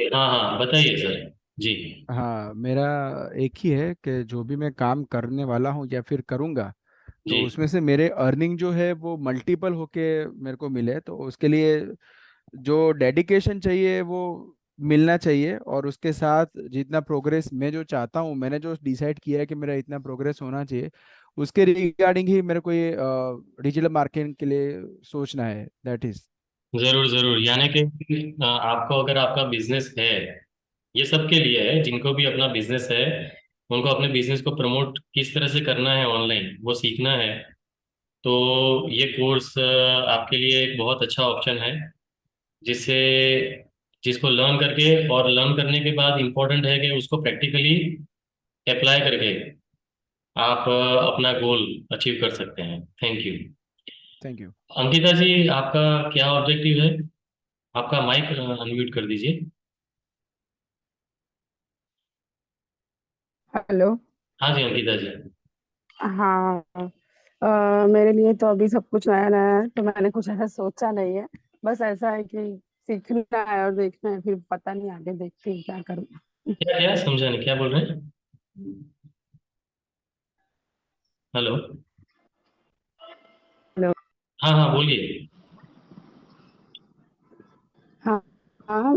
हाँ हाँ, बताइए सर। जी हाँ, मेरा एक ही है कि जो भी मैं काम करने वाला हूँ या फिर करूँगा, जी। तो उसमें से मेरे अर्निंग जो है वो मल्टीपल होके मेरे को मिले। तो उसके लिए जो डेडिकेशन चाहिए वो मिलना चाहिए, और उसके साथ जितना प्रोग्रेस मैं जो चाहता हूँ, मैंने जो डिसाइड किया है कि मेरा इतना प्रोग्रेस होना चाहिए, उसके रिगार्डिंग ही मेरे को ये डिजिटल मार्केटिंग के लिए सोचना है। That is. जरूर जरूर, यानी कि आपको अगर आपका बिजनेस है, ये सबके लिए है जिनको भी अपना बिजनेस है, उनको अपने बिजनेस को प्रमोट किस तरह से करना है ऑनलाइन वो सीखना है। तो ये कोर्स आपके लिए एक बहुत अच्छा ऑप्शन है, जिससे जिसको लर्न करके और लर्न करने के बाद इम्पोर्टेंट है कि उसको प्रैक्टिकली अप्लाई करके आप अपना गोल अचीव कर सकते हैं। Thank you. Thank you. Ankita ji, आपका क्या ऑब्जेक्टिव है? आपका माइक अनम्यूट कर दीजिए। हेलो। हाँ जी अंकिता जी। हाँ। मेरे लिए तो अभी सब कुछ नया नया है, तो मैंने कुछ ऐसा सोचा नहीं है। बस ऐसा है कि सीखना है और देखना है, फिर पता नहीं आगे देखती हूँ क्या करूँ। क्या क्या समझा नहीं, क्या बोल रहे हैं? हेलो। हेलो। हाँ हाँ बोलिए। हाँ हाँ।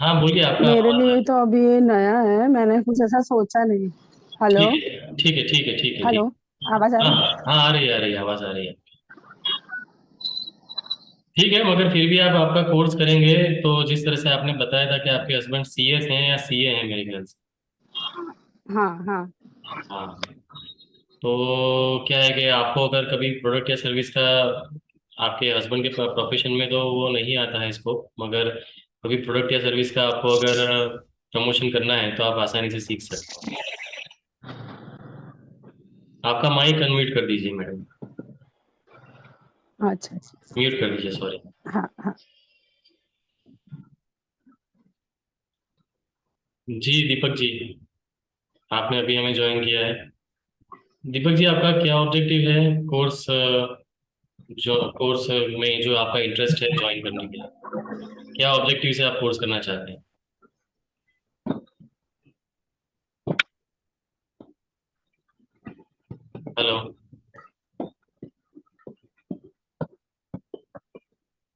हाँ बोलिए, आपका मेरे आवाज आ लिए रही तो अभी ये नया है, मैंने कुछ ऐसा सोचा नहीं। है। हेलो। ठीक है ठीक है ठीक है ठीक है हेलो। ठीक। आवाज आ हाँ रही हाँ हाँ, आ रही है आ रही है, आवाज आ रही है। ठीक है, मगर फिर भी आप आपका कोर्स करेंगे तो जिस तरह से आपने बताया था कि आपके हस्बैंड सीएस हैं या सीए हैं मेरे ख्याल से। है? हाँ हाँ। हाँ। तो क्या है कि आपको अगर कभी प्रोडक्ट या सर्विस का, आपके हस्बैंड के प्रोफेशन में तो वो नहीं आता है इसको, मगर कभी प्रोडक्ट या सर्विस का आपको अगर प्रमोशन करना है तो आप आसानी से सीख सकते हैं। आपका माइक अनम्यूट कर दीजिए मैडम। अच्छा अच्छा। म्यूट कर दीजिए, सॉरी। हाँ हाँ। जी दीपक जी, आपने अभी हमें ज्वाइन किया है। दीपक जी, आपका क्या ऑब्जेक्टिव है कोर्स, जो कोर्स में जो आपका इंटरेस्ट है ज्वाइन करने के लिए, क्या ऑब्जेक्टिव से आप कोर्स करना चाहते हैं? हेलो।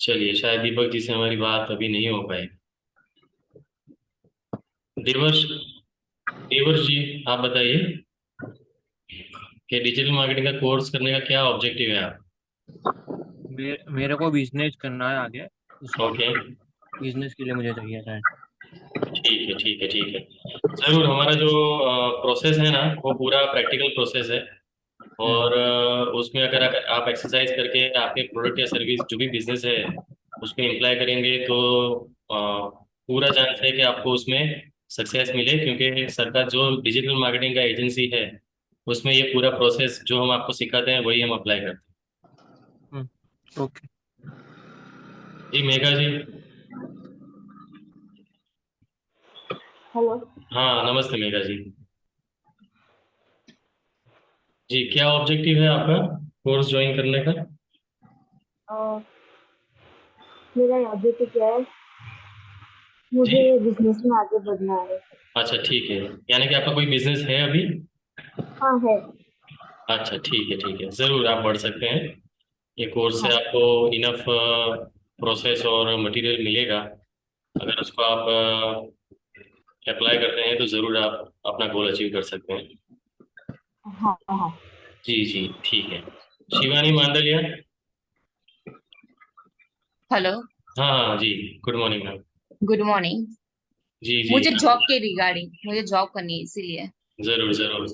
चलिए, शायद दीपक जी से हमारी बात अभी नहीं हो पाई। देवर्ष, देवर्ष जी, आप बताइए कि डिजिटल मार्केटिंग का कोर्स करने का क्या ऑब्जेक्टिव है आप? मेरे को बिजनेस करना है आगे। ओके। बिजनेस के लिए मुझे चाहिए था। ठीक है ठीक है ठीक है। जरूर, हमारा जो प्रोसेस है ना, वो पूरा प्रैक्टिकल प्रोसेस है। हम्म। और उसमें अगर आप एक्सरसाइज करके आपके प्रोडक्ट या सर्विस जो भी बिजनेस है उसमें अप्लाई करेंगे तो पूरा चांस है कि आपको उसमें सक्सेस मिले, क्योंकि सरकार जो डिजिटल मार्केटिंग का एजेंसी है उसमें ये पूरा प्रोसेस जो हम आपको सिखाते हैं वही हम अप्लाई करते हम्म। ओके। हैं। जी मेघा जी। हेलो। हाँ नमस्ते मेघा जी। जी, क्या ऑब्जेक्टिव है आपका कोर्स ज्वाइन करने का? मेरा ऑब्जेक्टिव क्या है? मुझे जी। बिजनेस में आगे बढ़ना है। अच्छा ठीक है, यानी कि आपका कोई बिजनेस है अभी? हाँ है। अच्छा ठीक है, ज़रूर आप बढ़ सकते हैं। ये कोर्स से हाँ आपको इनफ प्रोसेस और मटेरियल मिलेगा। अगर उसको आप अप्लाई करते हैं तो ज़रूर आप अपना गोल अचीव कर सकते हैं। हाँ हाँ। जी जी ठीक है। शिवानी मांडलिया। हेलो। हाँ हाँ जी। Good morning ma'am. Good morning. जी जी मुझे हाँ जॉब जी। के रिगार्डिंग मुझे जॉब करनी है इसीलिए। ज़रूर ज़रूर।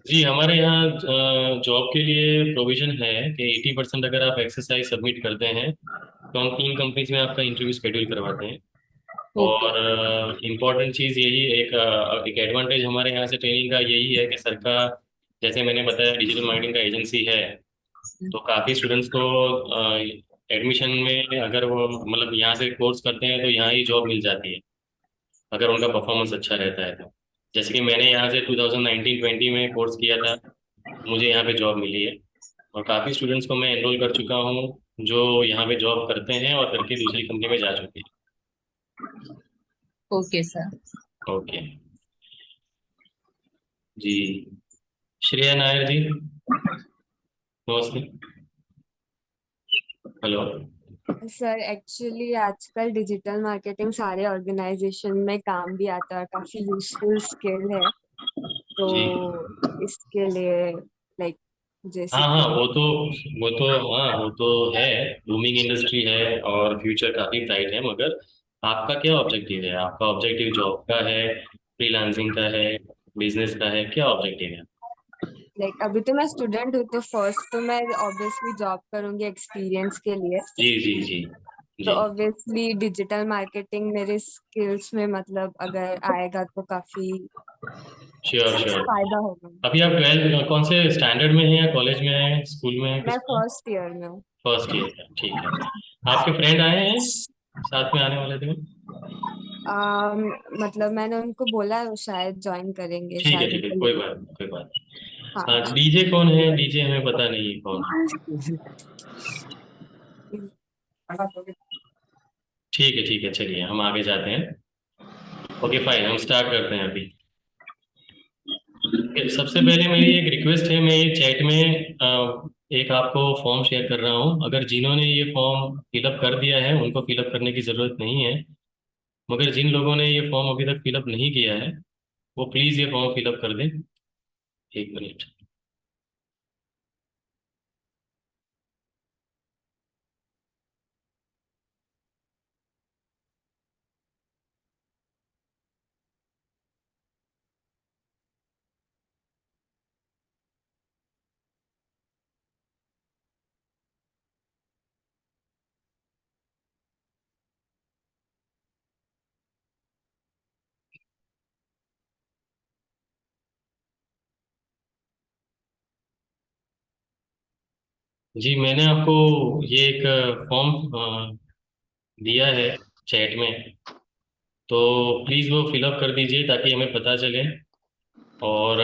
जी, हमारे यहाँ जॉब के लिए प्रोविज़न है कि 80% अगर आप एक्सरसाइज सबमिट करते हैं तो हम 3 कंपनीज में आपका इंटरव्यू शेड्यूल करवाते हैं। ओके। और इम्पॉर्टेंट चीज़ यही एक एडवांटेज हमारे यहाँ से ट्रेनिंग का यही है कि सर का, जैसे मैंने बताया, डिजिटल मार्केटिंग का एजेंसी है। तो काफ़ी स्टूडेंट्स को एडमिशन में अगर वो मतलब यहाँ से कोर्स करते हैं तो यहाँ ही जॉब मिल जाती है, अगर उनका परफॉर्मेंस अच्छा रहता है तो। जैसे कि मैंने यहाँ से 2019-20 में कोर्स किया था, मुझे यहाँ पे जॉब मिली है। और काफ़ी स्टूडेंट्स को मैं एनरोल कर चुका हूँ जो यहाँ पे जॉब करते हैं और करके दूसरी कंपनी में जा चुके हैं। Okay sir. ओके जी। श्रेया नायर जी, नमस्ते। हेलो। सर एक्चुअली आजकल डिजिटल मार्केटिंग सारे ऑर्गेनाइजेशन में काम भी आता है, काफी यूजफुल स्किल है, तो जी इसके लिए लाइक हाँ जैसे हाँ, कि वो तो है, बूमिंग इंडस्ट्री है और फ्यूचर काफी ब्राइट है। मगर आपका क्या ऑब्जेक्टिव है? आपका ऑब्जेक्टिव जॉब का है, फ्रीलांसिंग का है, बिजनेस का है? क्या ऑब्जेक्टिव है? लाइक अभी तो मैं स्टूडेंट हूँ, तो फर्स्ट तो मैं ऑब्वियसली जॉब करूंगी एक्सपीरियंस के लिए। जी जी जी तो जी। ऑब्वियसली डिजिटल मार्केटिंग मेरे स्किल्स में मतलब अगर आएगा तो काफी श्योर श्योर। फायदा होगा। अभी आप 12 कौन से स्टैंडर्ड में हैं, या कॉलेज में हैं, स्कूल में हैं, मैं किस में? फर्स्ट ईयर में हूँ। फर्स्ट ईयर का, ठीक है। आपके फ्रेंड आए हैं, साथ में आने वाले थे? मतलब मैंने उनको बोला है, वो शायद ज्वाइन करेंगे, ठीक है शायद ठीक है, उनको कोई लगे। बात नहीं, कोई बात नहीं। हाँ। डीजे कौन है? डीजे हमें पता नहीं है कौन है। ठीक है, चलिए हम आगे जाते हैं। ओके फाइन, हम स्टार्ट करते हैं अभी। सबसे पहले मेरी एक रिक्वेस्ट है, मैं ये चैट में एक आपको फॉर्म शेयर कर रहा हूँ। अगर जिन्होंने ये फॉर्म फिलअप कर दिया है उनको फिलअप करने की ज़रूरत नहीं है, मगर जिन लोगों ने ये फॉर्म अभी तक फिलअप नहीं किया है वो प्लीज़ ये फॉर्म फिलअप कर दें। एक मिनट। जी, मैंने आपको ये एक फॉर्म दिया है चैट में, तो प्लीज़ वो फिलअप कर दीजिए ताकि हमें पता चले। और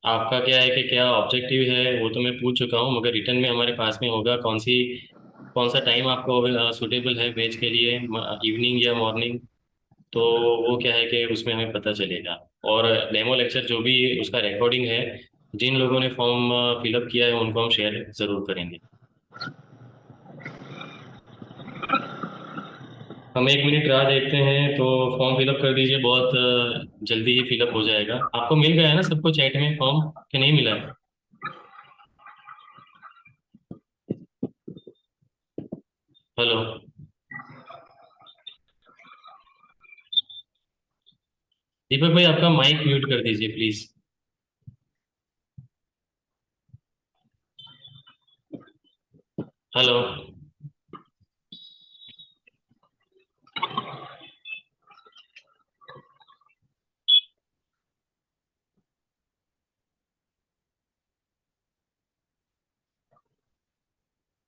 आपका क्या है कि क्या ऑब्जेक्टिव है वो तो मैं पूछ चुका हूँ, मगर रिटर्न में हमारे पास में होगा कौन सा टाइम आपको सूटेबल है बैच के लिए, इवनिंग या मॉर्निंग। तो वो क्या है कि उसमें हमें पता चलेगा। और डेमो लेक्चर जो भी उसका रिकॉर्डिंग है, जिन लोगों ने फॉर्म फिलअप किया है उनको हम शेयर ज़रूर करेंगे। हम 1 मिनट राह देखते हैं, तो फॉर्म फिलअप कर दीजिए, बहुत जल्दी ही फिलअप हो जाएगा। आपको मिल गया है ना सबको चैट में फॉर्म, कि नहीं मिला है? हेलो। दीपक भाई, आपका माइक म्यूट कर दीजिए प्लीज। हेलो।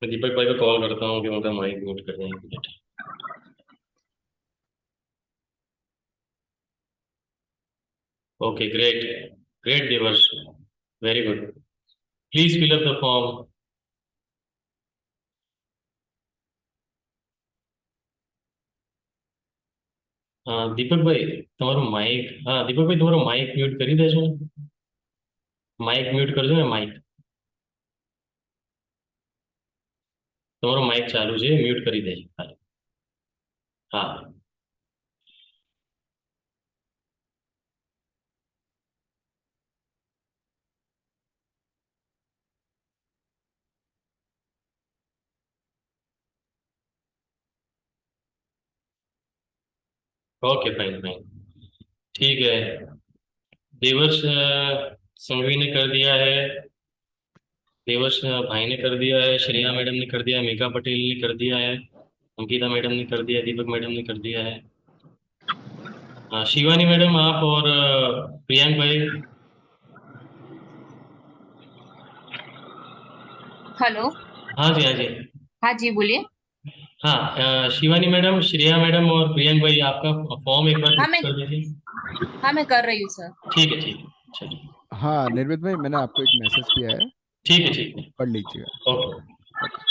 मैं दीपक भाई को कॉल करता हूँ कि उनका माइक म्यूट कर दें, 1 मिनट। Okay great, great diverse, very good. Please fill up the form. हाँ दीपक भाई, तुम्हारा माइक, हाँ दीपक भाई तुम्हारा माइक म्यूट कर ही दे जो। माइक म्यूट कर दो, माइक, तुम्हारा माइक चालू है, म्यूट कर ही दे। हाँ। ओके फाइन फाइन, ठीक है। देवर्ष संघवी ने कर दिया है, देवर्ष भाई ने कर दिया है, श्रेया मैडम ने कर दिया है, मेघा पटेल ने कर दिया है, अंकिता मैडम ने कर दिया है, दीपक मैडम ने कर दिया है। शिवानी मैडम आप और प्रियांक भाई। हेलो। हाँ जी, हाँ जी। हाँ जी, बोलिए। हाँ शिवानी मैडम, श्रेया मैडम और प्रियांक भाई, आपका फॉर्म एक बार हाँ फिल मैं कर दीजिए। हाँ मैं कर रही हूँ सर। ठीक है, चलिए। हाँ निर्मित भाई, मैंने आपको एक मैसेज किया है, ठीक है। पढ़ लीजिएगा। ओके। ओके।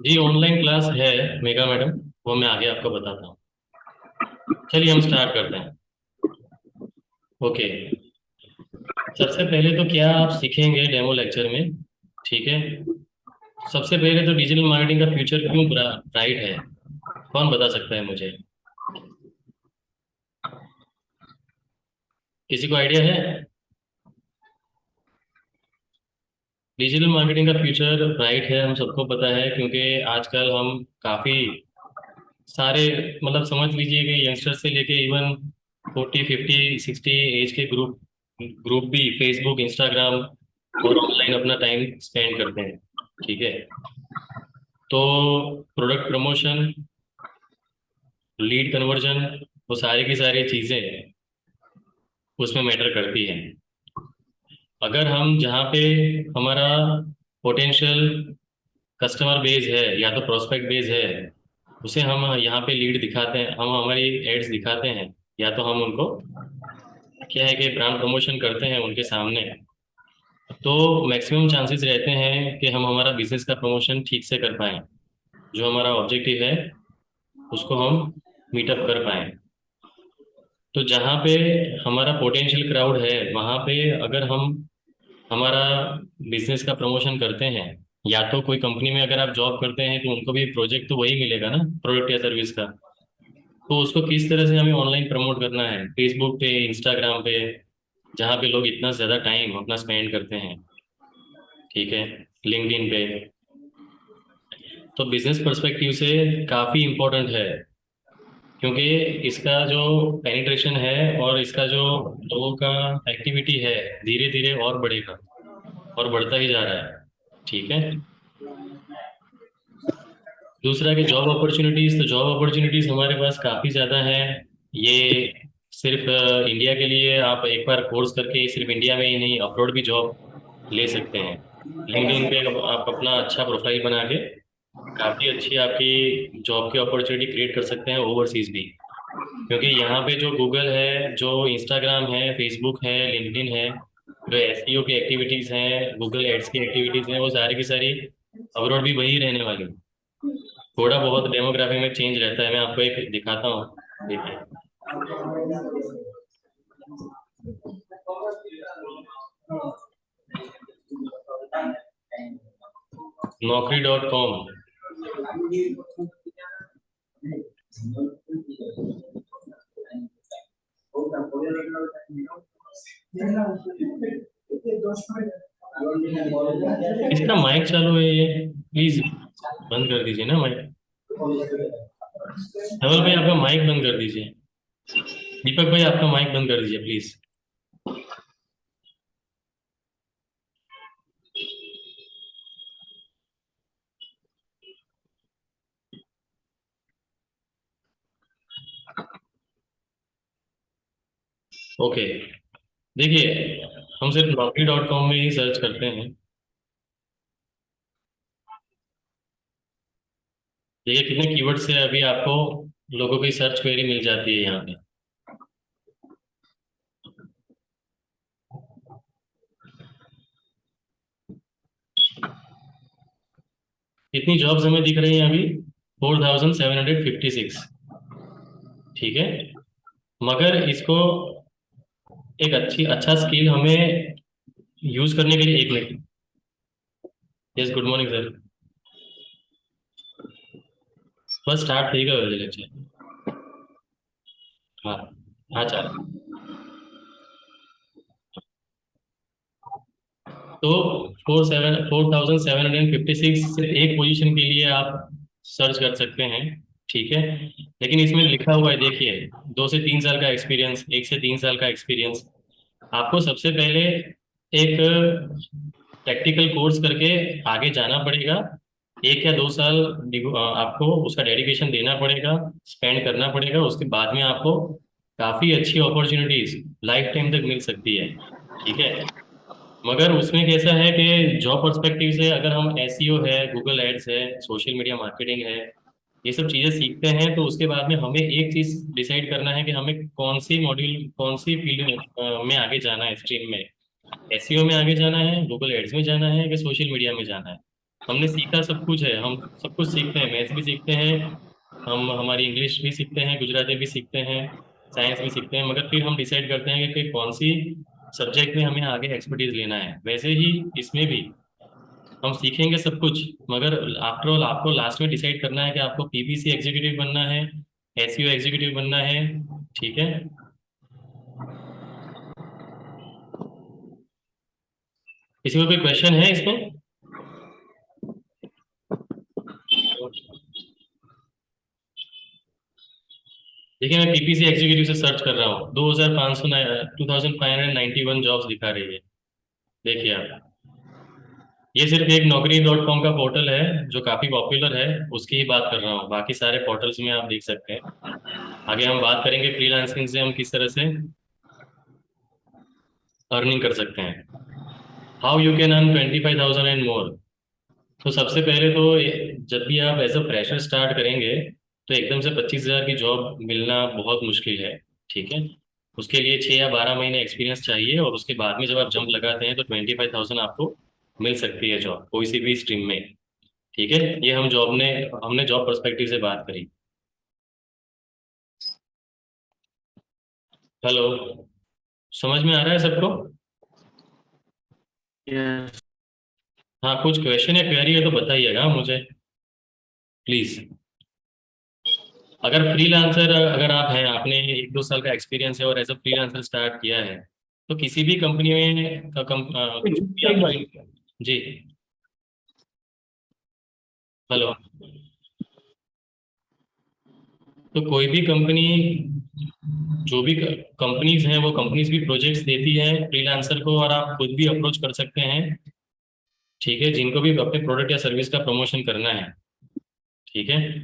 जी ऑनलाइन क्लास है मेगा मैडम, वो मैं आगे आपको बताता हूँ। चलिए हम स्टार्ट करते हैं। ओके, सबसे पहले तो क्या आप सीखेंगे डेमो लेक्चर में, ठीक है। सबसे पहले तो डिजिटल मार्केटिंग का फ्यूचर क्यों ब्राइट है, कौन बता सकता है मुझे? किसी को आइडिया है? डिजिटल मार्केटिंग का फ्यूचर ब्राइट है, हम सबको पता है, क्योंकि आजकल हम काफ़ी सारे, मतलब समझ लीजिए कि यंगस्टर से लेके इवन 40 50 60 एज के ग्रुप ग्रुप भी फेसबुक इंस्टाग्राम और ऑनलाइन अपना टाइम स्पेंड करते हैं, ठीक है। तो प्रोडक्ट प्रमोशन, लीड कन्वर्जन, वो सारी की सारी चीज़ें उसमें मैटर करती हैं। अगर हम जहाँ पे हमारा पोटेंशियल कस्टमर बेस है या तो प्रोस्पेक्ट बेस है, उसे हम यहाँ पे लीड दिखाते हैं, हम हमारी एड्स दिखाते हैं, या तो हम उनको क्या है कि ब्रांड प्रमोशन करते हैं उनके सामने, तो मैक्सिमम चांसेस रहते हैं कि हम हमारा बिजनेस का प्रमोशन ठीक से कर पाएँ, जो हमारा ऑब्जेक्टिव है उसको हम मीटअप कर पाएँ। तो जहाँ पे हमारा पोटेंशियल क्राउड है वहाँ पे अगर हम हमारा बिजनेस का प्रमोशन करते हैं, या तो कोई कंपनी में अगर आप जॉब करते हैं तो उनको भी प्रोजेक्ट तो वही मिलेगा ना, प्रोडक्ट या सर्विस का। तो उसको किस तरह से हमें ऑनलाइन प्रमोट करना है, फेसबुक पे, इंस्टाग्राम पे, जहाँ पे लोग इतना ज़्यादा टाइम अपना स्पेंड करते हैं, ठीक है, लिंक्डइन पे। तो बिजनेस पर्सपेक्टिव से काफ़ी इम्पोर्टेंट है, क्योंकि इसका जो पेनिट्रेशन है और इसका जो लोगों का एक्टिविटी है धीरे धीरे और बढ़ेगा और बढ़ता ही जा रहा है, ठीक है। दूसरा कि जॉब अपॉर्चुनिटीज़, तो जॉब अपॉर्चुनिटीज़ हमारे पास काफ़ी ज़्यादा है। ये सिर्फ इंडिया के लिए आप एक बार कोर्स करके सिर्फ इंडिया में ही नहीं, अब्रॉड भी जॉब ले सकते हैं। लिंक्डइन पे आप अपना अच्छा प्रोफाइल बना के काफ़ी अच्छी आपकी जॉब की अपॉर्चुनिटी क्रिएट कर सकते हैं ओवरसीज़ भी, क्योंकि यहाँ पे जो गूगल है, जो इंस्टाग्राम है, फेसबुक है, लिंक्डइन है, जो एसईओ की एक्टिविटीज़ हैं, गूगल एड्स की एक्टिविटीज़ हैं, वो सारी की सारी अब्रॉड भी वही रहने वाली हैं। थोड़ा बहुत डेमोग्राफी में चेंज रहता है, मैं आपको एक दिखाता हूँ, देखिए। Naukri.com, इसका माइक चालू है, ये प्लीज बंद कर दीजिए ना माइक। धवल भाई आपका माइक बंद कर दीजिए, दीपक भाई आपका माइक बंद कर दीजिए प्लीज। ओके, देखिए हम सिर्फ Naukri.com में ही सर्च करते हैं। देखिए कितने कीवर्ड से अभी आपको लोगों की सर्च क्वेरी मिल जाती है यहाँ पे। कितनी जॉब्स हमें दिख रही हैं अभी? 4756, ठीक है। मगर इसको एक अच्छा स्किल हमें यूज करने के लिए, एक minute. Yes, good morning sir. बस स्टार्ट ठीक है लेक्चर। हाँ, हाँ चार। तो 4756 से एक पोजीशन के लिए आप सर्च कर सकते हैं, ठीक है। लेकिन इसमें लिखा हुआ है, देखिए 2 से 3 साल का एक्सपीरियंस, 1 से 3 साल का एक्सपीरियंस। आपको सबसे पहले एक प्रैक्टिकल कोर्स करके आगे जाना पड़ेगा, 1 या 2 साल आपको उसका डेडिकेशन देना पड़ेगा, स्पेंड करना पड़ेगा। उसके बाद में आपको काफ़ी अच्छी अपॉर्चुनिटीज लाइफ टाइम तक मिल सकती है, ठीक है। मगर उसमें कैसा है कि जॉब पर्सपेक्टिव से अगर हम एसईओ है, गूगल एड्स है, सोशल मीडिया मार्केटिंग है, ये सब चीज़ें सीखते हैं, तो उसके बाद में हमें एक चीज़ डिसाइड करना है कि हमें कौन सी मॉड्यूल, कौन सी फील्ड में आगे जाना है, स्ट्रीम में। एसईओ में आगे जाना है, गूगल एड्स में जाना है, कि सोशल मीडिया में जाना है। हमने सीखा सब कुछ है, हम सब कुछ सीखते हैं, मैथ्स भी सीखते हैं, हम हमारी इंग्लिश भी सीखते हैं, गुजराती भी सीखते हैं, साइंस भी सीखते हैं, मगर फिर हम डिसाइड करते हैं कि कौन सी सब्जेक्ट में हमें आगे एक्सपर्टीज लेना है। वैसे ही इसमें भी हम सीखेंगे सब कुछ, मगर आफ्टर ऑल आपको लास्ट में डिसाइड करना है कि आपको पीपीसी एग्जीक्यूटिव बनना है, एसईओ एग्जीक्यूटिव बनना है। ठीक है, किसी को कोई क्वेश्चन है इसमें? देखिए मैं पीपीसी एग्जीक्यूटिव से सर्च कर रहा हूँ, 2591 जॉब्स दिखा रही है। देखिए आप, ये सिर्फ एक naukri.com का पोर्टल है जो काफी पॉपुलर है, उसकी ही बात कर रहा हूँ। बाकी सारे पोर्टल्स में आप देख सकते हैं। आगे हम बात करेंगे फ्रीलांसिंग से हम किस तरह से अर्निंग कर सकते हैं। How you can earn 25,000 and more. तो सबसे पहले तो जब भी आप एज अ फ्रेशर स्टार्ट करेंगे तो एकदम से 25,000 की जॉब मिलना बहुत मुश्किल है। ठीक है, उसके लिए 6 या 12 महीने एक्सपीरियंस चाहिए, और उसके बाद में जब आप जंप लगाते हैं तो 25,000 आपको मिल सकती है जॉब कोई सी भी स्ट्रीम में। ठीक है, ये हमने जॉब पर्सपेक्टिव से बात करी। हेलो, समझ में आ रहा है सबको? यस। हाँ, कुछ क्वेश्चन या क्वेरी है तो बताइएगा मुझे प्लीज। अगर आप हैं, आपने 1-2 साल का एक्सपीरियंस है और एज अ फ्रीलांसर स्टार्ट किया है, तो किसी भी कंपनी में किसी भी आप जी, हेलो, तो कोई भी कंपनी, जो भी कंपनीज हैं वो कंपनीज भी प्रोजेक्ट्स देती हैं फ्रीलांसर को, और आप खुद भी अप्रोच कर सकते हैं। ठीक है, जिनको भी अपने प्रोडक्ट या सर्विस का प्रमोशन करना है। ठीक है,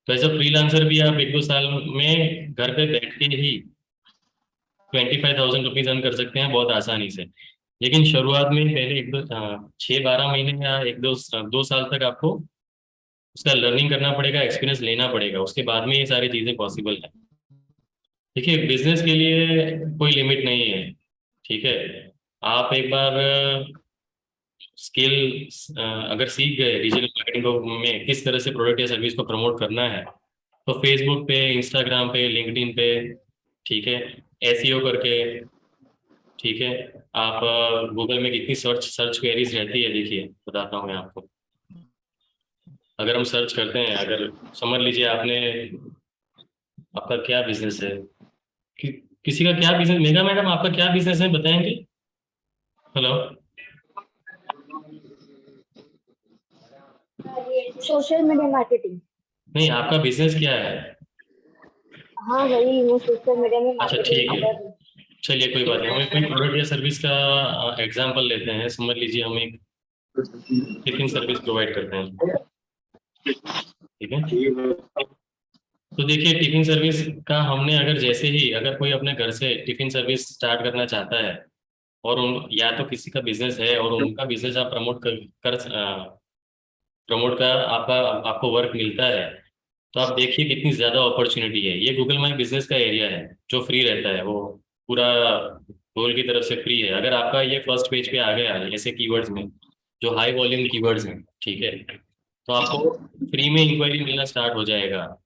तो एज अ फ्रीलांसर भी आप 1-2 साल में घर पे बैठ के ही 25,000 रुपीज अर्न कर सकते हैं बहुत आसानी से। लेकिन शुरुआत में पहले 6-12 महीने या 2 साल तक आपको उसका लर्निंग करना पड़ेगा, एक्सपीरियंस लेना पड़ेगा, उसके बाद में ये सारी चीज़ें पॉसिबल है। देखिए बिजनेस के लिए कोई लिमिट नहीं है। ठीक है, आप एक बार स्किल अगर सीख गए डिजिटल मार्केटिंग में किस तरह से प्रोडक्ट या सर्विस को प्रमोट करना है, तो फेसबुक पे, इंस्टाग्राम पे, लिंक्डइन पे, ठीक है, एसईओ करके, ठीक है, आप गूगल में कितनी सर्च क्वेरीज रहती है, देखिए बताता हूँ मैं आपको। अगर हम सर्च करते हैं, अगर समझ लीजिए आपने, आपका क्या बिजनेस है, कि, किसी का क्या बिजनेस, मेगा मैडम आपका क्या बिजनेस है बताएंगे? Hello, social media marketing. नहीं आपका बिजनेस क्या है? हाँ वही, वो सोशल मीडिया में अच्छा ठीक मार्केटिंग है, कर। चलिए कोई बात नहीं, हम एक कोई प्रोडक्ट या सर्विस का एग्जांपल लेते हैं। समझ लीजिए हम एक टिफिन सर्विस प्रोवाइड करते हैं। ठीक है, तो देखिए टिफिन सर्विस का हमने, अगर जैसे ही अगर कोई अपने घर से टिफिन सर्विस स्टार्ट करना चाहता है, और या तो किसी का बिजनेस है और उनका बिजनेस आप प्रमोट का आपका आपको वर्क मिलता है, तो आप देखिए कितनी ज़्यादा अपॉर्चुनिटी है। ये गूगल माई बिजनेस का एरिया है जो फ्री रहता है, वो पूरा गूगल की तरफ से फ्री है। अगर आपका ये फर्स्ट पेज पे आ गया ऐसे कीवर्ड्स में जो हाई वॉल्यूम कीवर्ड्स हैं, ठीक है, तो आपको फ्री में इंक्वायरी मिलना स्टार्ट हो जाएगा।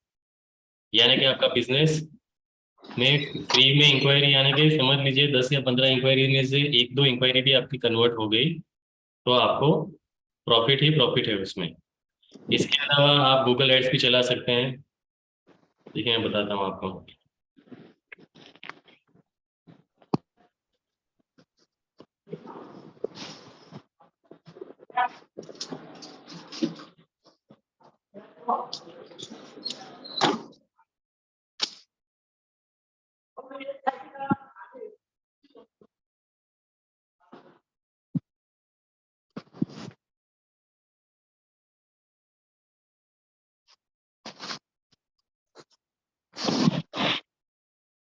यानी कि आपका बिजनेस में फ्री में इंक्वायरी, यानी कि समझ लीजिए 10 या 15 इंक्वायरी में से 1-2 इंक्वायरी भी आपकी कन्वर्ट हो गई, तो आपको प्रॉफिट ही प्रॉफिट है उसमें। इसके अलावा आप गूगल एड्स भी चला सकते हैं। देखिए मैं बताता हूँ आपको।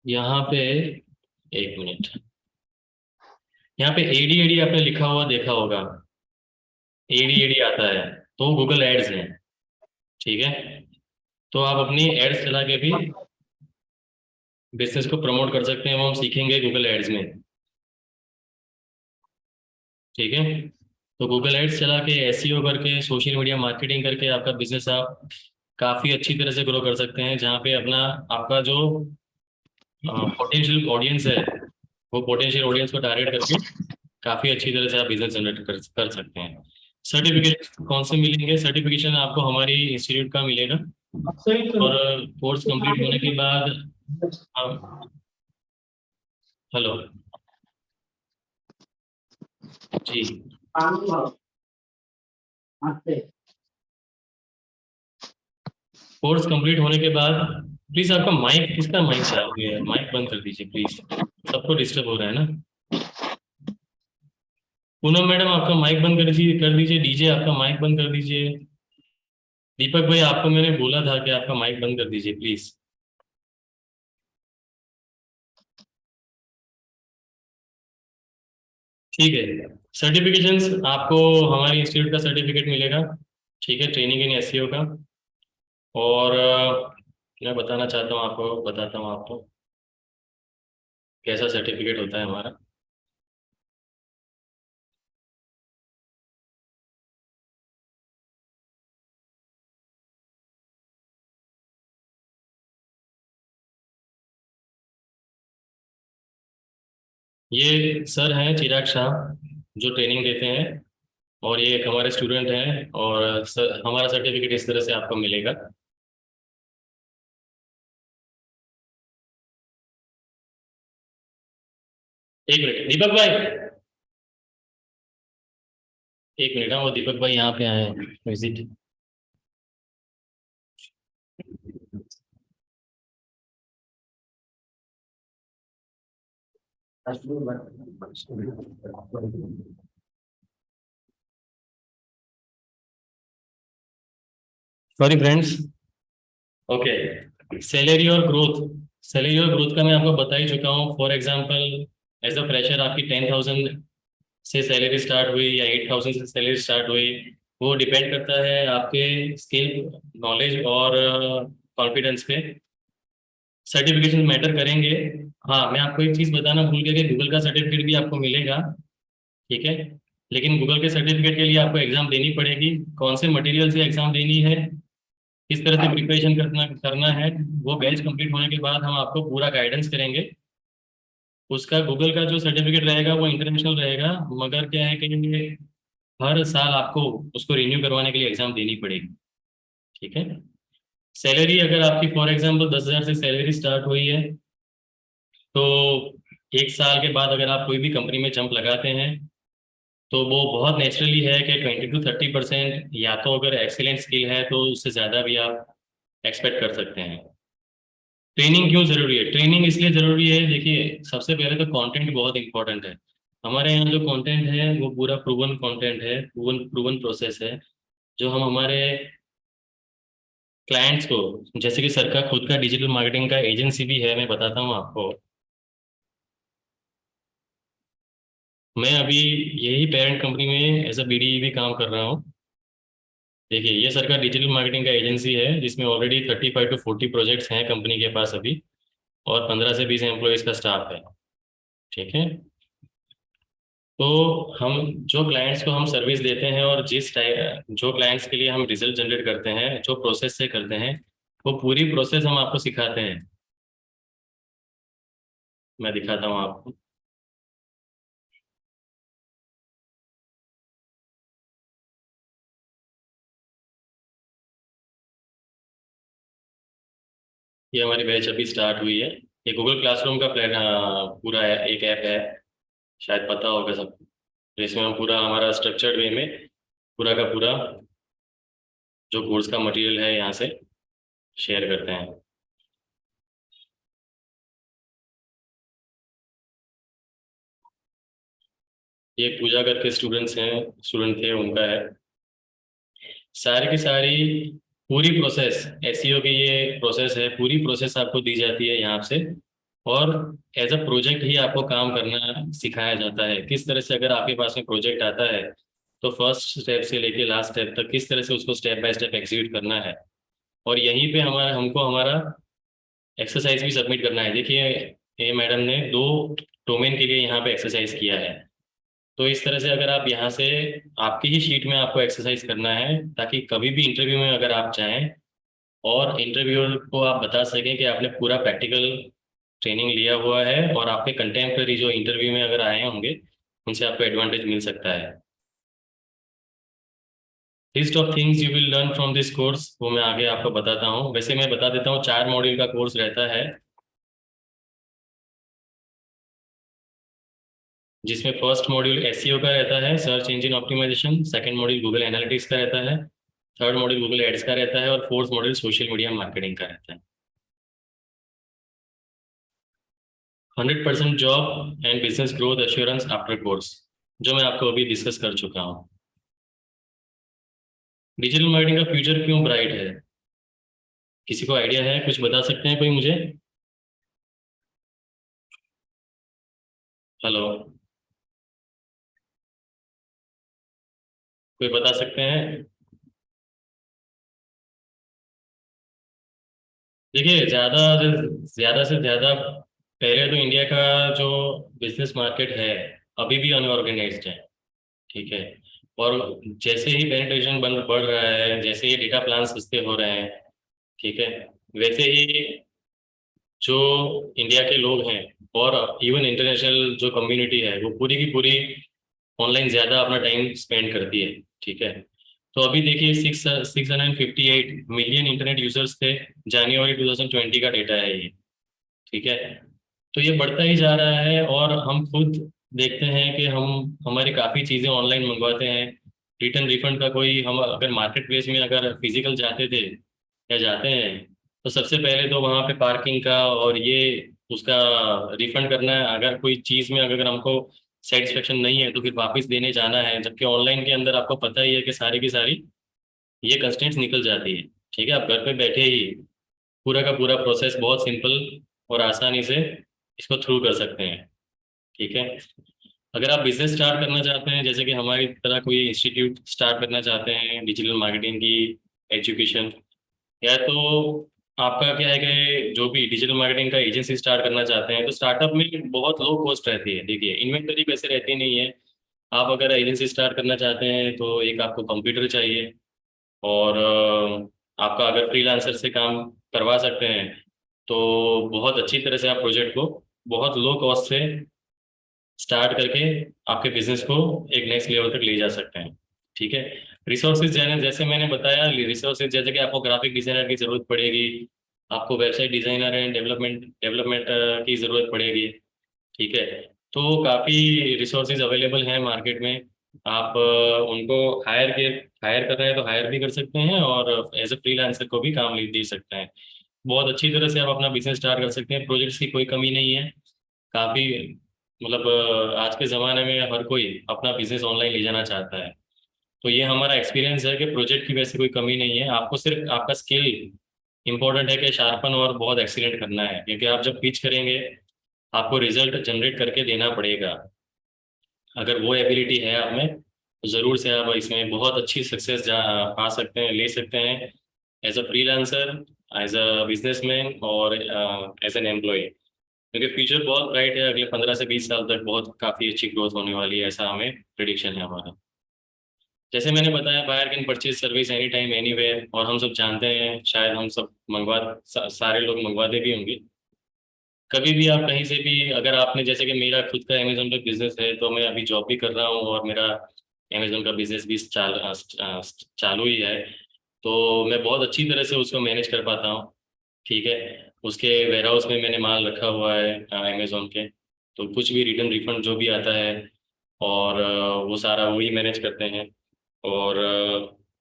यहाँ पे एक मिनट, यहाँ पे एडी एडी आपने लिखा हुआ देखा होगा, एडी एडी आता है, तो गूगल एड्स है। ठीक है, तो आप अपनी एड्स चला के भी बिजनेस को प्रमोट कर सकते हैं, वो हम सीखेंगे गूगल एड्स में। ठीक है, तो गूगल एड्स चला के एसईओ करके सोशल मीडिया मार्केटिंग करके आपका बिजनेस आप काफ़ी अच्छी तरह से ग्रो कर सकते हैं, जहाँ पे अपना आपका जो पोटेंशियल ऑडियंस है वो पोटेंशियल ऑडियंस को टारगेट करके काफ़ी अच्छी तरह से आप बिजनेस जनरेट कर सकते हैं। सर्टिफिकेट कौन से मिलेंगे? सर्टिफिकेशन आपको हमारी इंस्टीट्यूट का मिलेगा, और कोर्स कंप्लीट होने के बाद हेलो जी, कोर्स कंप्लीट होने के बाद प्लीज आपका माइक, किसका माइक चालू है? माइक बंद कर दीजिए प्लीज, सबको डिस्टर्ब हो रहा है ना। पूनम मैडम आपका माइक बंद कर दीजिए। डीजे आपका माइक बंद कर दीजिए। दीपक भाई आपको मैंने बोला था कि आपका माइक बंद कर दीजिए प्लीज। ठीक है, सर्टिफिकेशंस आपको हमारे इंस्टीट्यूट का सर्टिफिकेट मिलेगा, ठीक है, ट्रेनिंग इन एसईओ का। और मैं बताता हूँ आपको कैसा सर्टिफिकेट होता है हमारा। ये सर हैं चिराग शाह, जो ट्रेनिंग देते हैं, और ये एक हमारे स्टूडेंट हैं, और सर हमारा सर्टिफिकेट इस तरह से आपको मिलेगा। एक मिनट दीपक भाई, एक मिनट। हाँ, वो दीपक भाई यहाँ पे आए हैं visit. Sorry friends. Okay, salary और ग्रोथ का मैं आपको बता ही चुका हूँ। For example, as a fresher आपकी 10,000 से सैलरी स्टार्ट हुई या 8,000 से सैलरी स्टार्ट हुई, वो डिपेंड करता है आपके स्किल, नॉलेज और कॉन्फिडेंस पे। सर्टिफिकेशन मैटर करेंगे। हाँ, मैं आपको एक चीज़ बताना भूल गया कि गूगल का सर्टिफिकेट भी आपको मिलेगा, ठीक है। लेकिन गूगल के सर्टिफिकेट के लिए आपको एग्जाम देनी पड़ेगी। कौन से मटेरियल से एग्जाम देनी है, किस तरह से प्रिपरेशन करना करना है, वो बैच कंप्लीट होने के बाद हम आपको पूरा गाइडेंस करेंगे। उसका गूगल का जो सर्टिफिकेट रहेगा वो इंटरनेशनल रहेगा, मगर क्या है कि हर साल आपको उसको रिन्यू करवाने के लिए एग्जाम देनी पड़ेगी, ठीक है। सैलरी अगर आपकी फॉर एग्जांपल 10,000 से सैलरी स्टार्ट हुई है, तो एक साल के बाद अगर आप कोई भी कंपनी में जंप लगाते हैं, तो वो बहुत नेचुरली है कि 20 to 30%, या तो अगर एक्सीलेंट स्किल है तो उससे ज़्यादा भी आप एक्सपेक्ट कर सकते हैं। ट्रेनिंग क्यों ज़रूरी है? ट्रेनिंग इसलिए ज़रूरी है, देखिए सबसे पहले तो कंटेंट बहुत इंपॉर्टेंट है। हमारे यहाँ जो कंटेंट है वो पूरा प्रूवन कंटेंट है, प्रूवन प्रूवन प्रोसेस है, जो हम हमारे क्लाइंट्स को, जैसे कि सर का खुद का डिजिटल मार्केटिंग का एजेंसी भी है, मैं बताता हूँ आपको। मैं अभी यही पेरेंट कंपनी में एज अ बीडी भी काम कर रहा हूँ। देखिए, ये सर का डिजिटल मार्केटिंग का एजेंसी है, जिसमें ऑलरेडी 35 to 40 प्रोजेक्ट्स हैं कंपनी के पास अभी, और 15 से 20 एम्प्लॉयज़ का स्टाफ है, ठीक है। तो हम जो क्लाइंट्स को हम सर्विस देते हैं, और जो क्लाइंट्स के लिए हम रिजल्ट जनरेट करते हैं, जो प्रोसेस से करते हैं, वो पूरी प्रोसेस हम आपको सिखाते हैं। मैं दिखाता हूँ आपको। ये हमारी बैच अभी स्टार्ट हुई है। ये गूगल क्लासरूम का पूरा एक ऐप है, शायद पता होगा सबको, जिसमें हम पूरा हमारा स्ट्रक्चर्ड वे में पूरा का पूरा जो कोर्स का मटेरियल है यहाँ से शेयर करते हैं। ये पूजा करके स्टूडेंट थे, उनका है। सारी की सारी पूरी प्रोसेस, एसईओ की ये प्रोसेस है, पूरी प्रोसेस आपको दी जाती है यहाँ से, और एज अ प्रोजेक्ट ही आपको काम करना सिखाया जाता है। किस तरह से अगर आपके पास में प्रोजेक्ट आता है, तो फर्स्ट स्टेप से लेके लास्ट स्टेप तक किस तरह से उसको स्टेप बाय स्टेप एग्जीक्यूट करना है। और यहीं पे हमारा एक्सरसाइज भी सबमिट करना है। देखिए, ये मैडम ने 2 डोमेन के लिए यहाँ पे एक्सरसाइज किया है। तो इस तरह से अगर आप यहाँ से आपकी ही शीट में आपको एक्सरसाइज करना है, ताकि कभी भी इंटरव्यू में अगर आप जाएं और इंटरव्यूअर को आप बता सकें कि आपने पूरा प्रैक्टिकल ट्रेनिंग लिया हुआ है, और आपके कंटेम्प्रेरी जो इंटरव्यू में अगर आए होंगे उनसे आपको एडवांटेज मिल सकता है। List of things you will learn from this course, वो मैं आगे आपको बताता हूँ। वैसे मैं बता देता हूँ, 4 मॉड्यूल का कोर्स रहता है, जिसमें फर्स्ट मॉड्यूल एसईओ का रहता है, search engine optimisation. Second module Google analytics का रहता है। थर्ड मॉड्यूल गूगल एड्स का रहता है। और fourth module social media marketing का रहता है। 100% job and business growth assurance after course, जो मैं आपको अभी डिस्कस कर चुका हूँ। डिजिटल मार्केटिंग का फ्यूचर क्यों ब्राइट है? किसी को आइडिया है? कुछ बता सकते हैं कोई मुझे? हेलो, कोई बता सकते हैं? देखिए, ज़्यादा से ज़्यादा पहले तो इंडिया का जो बिजनेस मार्केट है अभी भी अनऑर्गेनाइज्ड है, ठीक है। और जैसे ही पेनिट्रेशन बढ़ रहा है, जैसे ही डेटा प्लान सस्ते हो रहे हैं, ठीक है, वैसे ही जो इंडिया के लोग हैं और इवन इंटरनेशनल जो कम्युनिटी है वो पूरी की पूरी ऑनलाइन ज़्यादा अपना टाइम स्पेंड करती है, ठीक है। तो अभी देखिए 658 मिलियन इंटरनेट यूजर्स थे, जनवरी 2020 का डेटा है ये, ठीक है। तो ये बढ़ता ही जा रहा है, और हम खुद देखते हैं कि हम हमारी काफ़ी चीज़ें ऑनलाइन मंगवाते हैं। रिटर्न रिफंड का कोई, हम अगर मार्केट प्लेस में अगर फिजिकल जाते थे या जाते हैं, तो सबसे पहले तो वहाँ पे पार्किंग का और ये उसका रिफंड करना है। अगर कोई चीज़ में अगर हमको सेटिस्फेक्शन नहीं है तो फिर वापस देने जाना है। जबकि ऑनलाइन के अंदर आपको पता ही है कि सारी की सारी ये कंस्टेंट्स निकल जाती है, ठीक है। आप घर पे बैठे ही पूरा का पूरा प्रोसेस बहुत सिंपल और आसानी से इसको थ्रू कर सकते हैं, ठीक है। अगर आप बिजनेस स्टार्ट करना चाहते हैं, जैसे कि हमारी तरह कोई इंस्टीट्यूट स्टार्ट करना चाहते हैं डिजिटल मार्केटिंग की एजुकेशन, या तो आपका क्या है कि जो भी डिजिटल मार्केटिंग का एजेंसी स्टार्ट करना चाहते हैं, तो स्टार्टअप में बहुत लो कॉस्ट रहती है। देखिए, इन्वेंटरी वैसे रहती नहीं है। आप अगर एजेंसी स्टार्ट करना चाहते हैं तो एक आपको कंप्यूटर चाहिए, और आपका अगर फ्रीलांसर से काम करवा सकते हैं तो बहुत अच्छी तरह से आप प्रोजेक्ट को बहुत लो कॉस्ट से स्टार्ट करके आपके बिजनेस को एक नेक्स्ट लेवल तक ले जा सकते हैं, ठीक है। रिसोर्सेज जैसे मैंने बताया, रिसोर्सेज जैसे कि आपको ग्राफिक डिजाइनर की ज़रूरत पड़ेगी, आपको वेबसाइट डिजाइनर एंड डेवलपमेंट की ज़रूरत पड़ेगी, ठीक है। तो काफ़ी रिसोर्सेज अवेलेबल हैं मार्केट में। आप उनको हायर कर रहे हैं तो हायर भी कर सकते हैं, और एज ए फ्रीलांसर को भी काम दे सकते हैं। बहुत अच्छी तरह से आप अपना बिजनेस स्टार्ट कर सकते हैं। प्रोजेक्ट्स की कोई कमी नहीं है। काफ़ी मतलब आज के ज़माने में हर कोई अपना बिजनेस ऑनलाइन ले जाना चाहता है। तो ये हमारा एक्सपीरियंस है कि प्रोजेक्ट की वैसे कोई कमी नहीं है। आपको सिर्फ आपका स्किल इंपॉर्टेंट है कि शार्पन और बहुत एक्सीलेंट करना है, क्योंकि आप जब पिच करेंगे आपको रिजल्ट जनरेट करके देना पड़ेगा। अगर वो एबिलिटी है आप में तो ज़रूर से आप इसमें बहुत अच्छी सक्सेस पा सकते हैं, ले सकते हैं, as a freelancer, as a businessman, और एज एन एम्प्लॉय। क्योंकि फ्यूचर बहुत ब्राइट है। अगले 15 से 20 साल तक बहुत काफ़ी अच्छी ग्रोथ होने वाली है, ऐसा हमें प्रिडिक्शन है हमारा। जैसे मैंने बताया, buyer can purchase service any time anywhere, और हम सब जानते हैं, शायद हम सब सारे लोग मंगवाते भी होंगे। कभी भी आप कहीं से भी, अगर आपने, जैसे कि मेरा खुद का अमेजोन पे बिजनेस है, तो मैं अभी जॉब भी कर रहा हूँ और मेरा अमेजोन का बिजनेस भी चालू ही है। तो मैं बहुत अच्छी तरह से उसको मैनेज कर पाता हूँ, ठीक है। उसके वेयर हाउस में मैंने माल रखा हुआ है अमेजोन के, तो कुछ भी रिटर्न रिफंड जो भी आता है, और वो सारा वही मैनेज करते हैं। और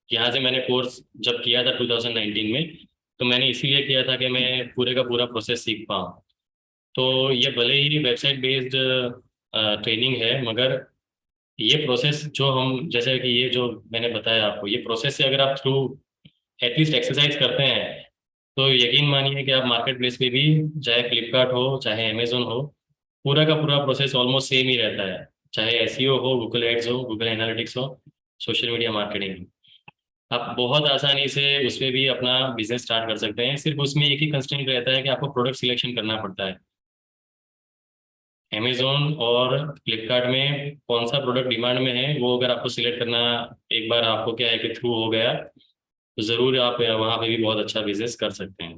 यहाँ से मैंने कोर्स जब किया था 2019 में, तो मैंने इसीलिए किया था कि मैं पूरे का पूरा प्रोसेस सीख पाऊँ। तो ये भले ही वेबसाइट बेस्ड ट्रेनिंग है, मगर ये प्रोसेस जो हम, जैसे कि ये जो मैंने बताया आपको, ये प्रोसेस से अगर आप थ्रू एटलीस्ट एक्सरसाइज करते हैं, तो यकीन मानिए कि आप मार्केट प्लेस पे भी, चाहे फ्लिपकार्ट हो चाहे अमेजोन हो, पूरा का पूरा प्रोसेस ऑलमोस्ट सेम ही रहता है। चाहे एसईओ हो, गूगल एड्स हो, गूगल एनालिटिक्स हो, सोशल मीडिया मार्केटिंग हो, आप बहुत आसानी से उसमें भी अपना बिजनेस स्टार्ट कर सकते हैं। सिर्फ उसमें एक ही कंस्ट्रेंट रहता है कि आपको प्रोडक्ट सिलेक्शन करना पड़ता है। अमेजोन और फ्लिपकार्ट में कौन सा प्रोडक्ट डिमांड में है, वो अगर आपको सिलेक्ट करना एक बार आपको क्या है कि थ्रू हो गया, तो ज़रूर आप वहाँ पे भी बहुत अच्छा बिजनेस कर सकते हैं।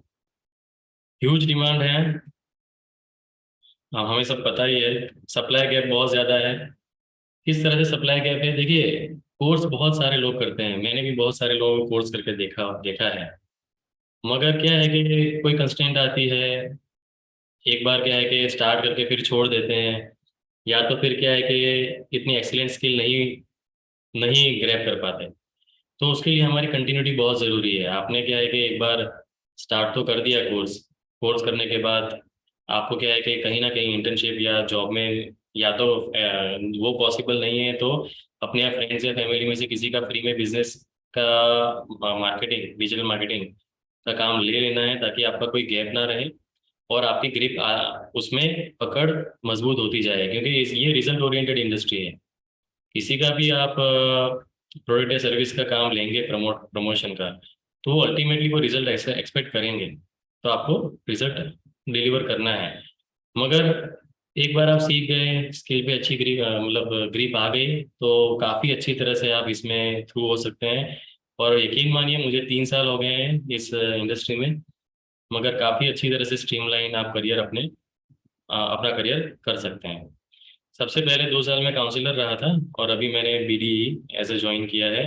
ह्यूज डिमांड है। हाँ, हमें सब पता ही है, सप्लाई गैप बहुत ज़्यादा है। किस तरह से सप्लाई गैप है, देखिए कोर्स बहुत सारे लोग करते हैं, मैंने भी बहुत सारे लोगों को कोर्स करके देखा देखा है, मगर क्या है कि कोई कंस्टेंट आती है, एक बार क्या है कि स्टार्ट करके फिर छोड़ देते हैं, या तो फिर क्या है कि इतनी एक्सीलेंट स्किल नहीं नहीं ग्रैब कर पाते। तो उसके लिए हमारी कंटिन्यूटी बहुत ज़रूरी है। आपने क्या है कि एक बार स्टार्ट तो कर दिया कोर्स, कोर्स करने के बाद आपको क्या है कि कहीं ना कहीं इंटर्नशिप या जॉब में, या तो वो पॉसिबल नहीं है तो अपने या फ्रेंड्स या फैमिली में से किसी का फ्री में बिजनेस का मार्केटिंग, डिजिटल मार्केटिंग का काम ले लेना है, ताकि आपका कोई गैप ना रहे और आपकी ग्रिप उसमें पकड़ मजबूत होती जाए, क्योंकि ये रिजल्ट ओरिएंटेड इंडस्ट्री है। किसी का भी आप प्रोडक्ट या सर्विस का काम लेंगे, प्रमोशन का, तो वो अल्टीमेटली वो रिजल्ट एक्सपेक्ट करेंगे, तो आपको रिजल्ट डिलीवर करना है। मगर एक बार आप सीख गए, स्किल पे अच्छी ग्रिप मतलब ग्रिप आ गई, तो काफ़ी अच्छी तरह से आप इसमें थ्रू हो सकते हैं। और यकीन मानिए, मुझे 3 साल हो गए हैं इस इंडस्ट्री में, मगर काफ़ी अच्छी तरह से स्ट्रीमलाइन आप करियर अपना करियर कर सकते हैं। सबसे पहले 2 साल में काउंसलर रहा था, और अभी मैंने BDE एज ए ज्वाइन किया है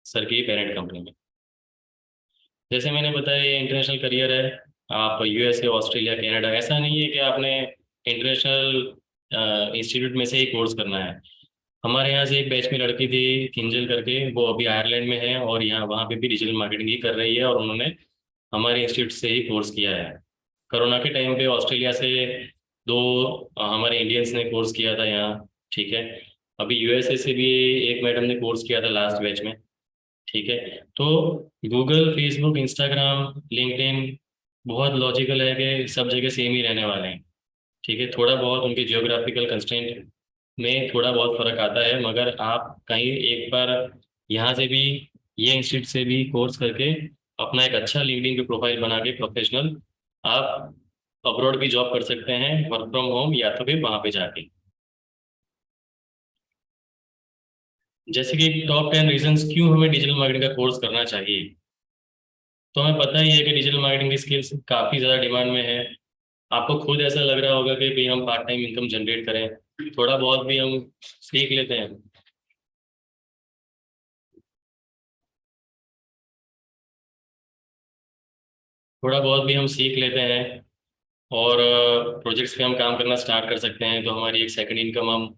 सर की पेरेंट कंपनी में। जैसे मैंने बताया, ये इंटरनेशनल करियर है। आप USA, ऑस्ट्रेलिया, कनाडा, ऐसा नहीं है कि आपने इंटरनेशनल इंस्टीट्यूट में से ही कोर्स करना है। हमारे यहाँ से एक बैच में लड़की थी किंजल करके, वो अभी आयरलैंड में है और यहाँ वहाँ पे भी डिजिटल मार्केटिंग ही कर रही है, और उन्होंने हमारे इंस्टीट्यूट से ही कोर्स किया है। कोरोना के टाइम पे ऑस्ट्रेलिया से दो हमारे इंडियंस ने कोर्स किया था यहाँ, ठीक है। अभी USA से भी एक मैडम ने कोर्स किया था लास्ट बैच में, ठीक है। तो गूगल, फेसबुक, इंस्टाग्राम, लिंक्डइन बहुत लॉजिकल है कि सब जगह सेम ही रहने वाले हैं, ठीक है। थोड़ा बहुत उनके जियोग्राफिकल कंस्ट्रेंट में थोड़ा बहुत फ़र्क आता है, मगर आप कहीं एक बार यहाँ से भी, ये इंस्टीट्यूट से भी कोर्स करके अपना एक अच्छा लिंक्डइन पे प्रोफाइल बना के प्रोफेशनल आप अब्रॉड भी जॉब कर सकते हैं, वर्क फ्रॉम होम, या तो फिर वहाँ पे जाके। जैसे कि टॉप 10 रीजंस क्यों हमें डिजिटल मार्केटिंग का कोर्स करना चाहिए, तो हमें पता ही है कि डिजिटल मार्केटिंग की स्किल्स काफ़ी ज़्यादा डिमांड में है। आपको खुद ऐसा लग रहा होगा कि भाई हम पार्ट टाइम इनकम जनरेट करें, थोड़ा बहुत भी हम सीख लेते हैं, थोड़ा बहुत भी हम सीख लेते हैं और प्रोजेक्ट्स पे हम काम करना स्टार्ट कर सकते हैं, तो हमारी एक सेकंड इनकम हम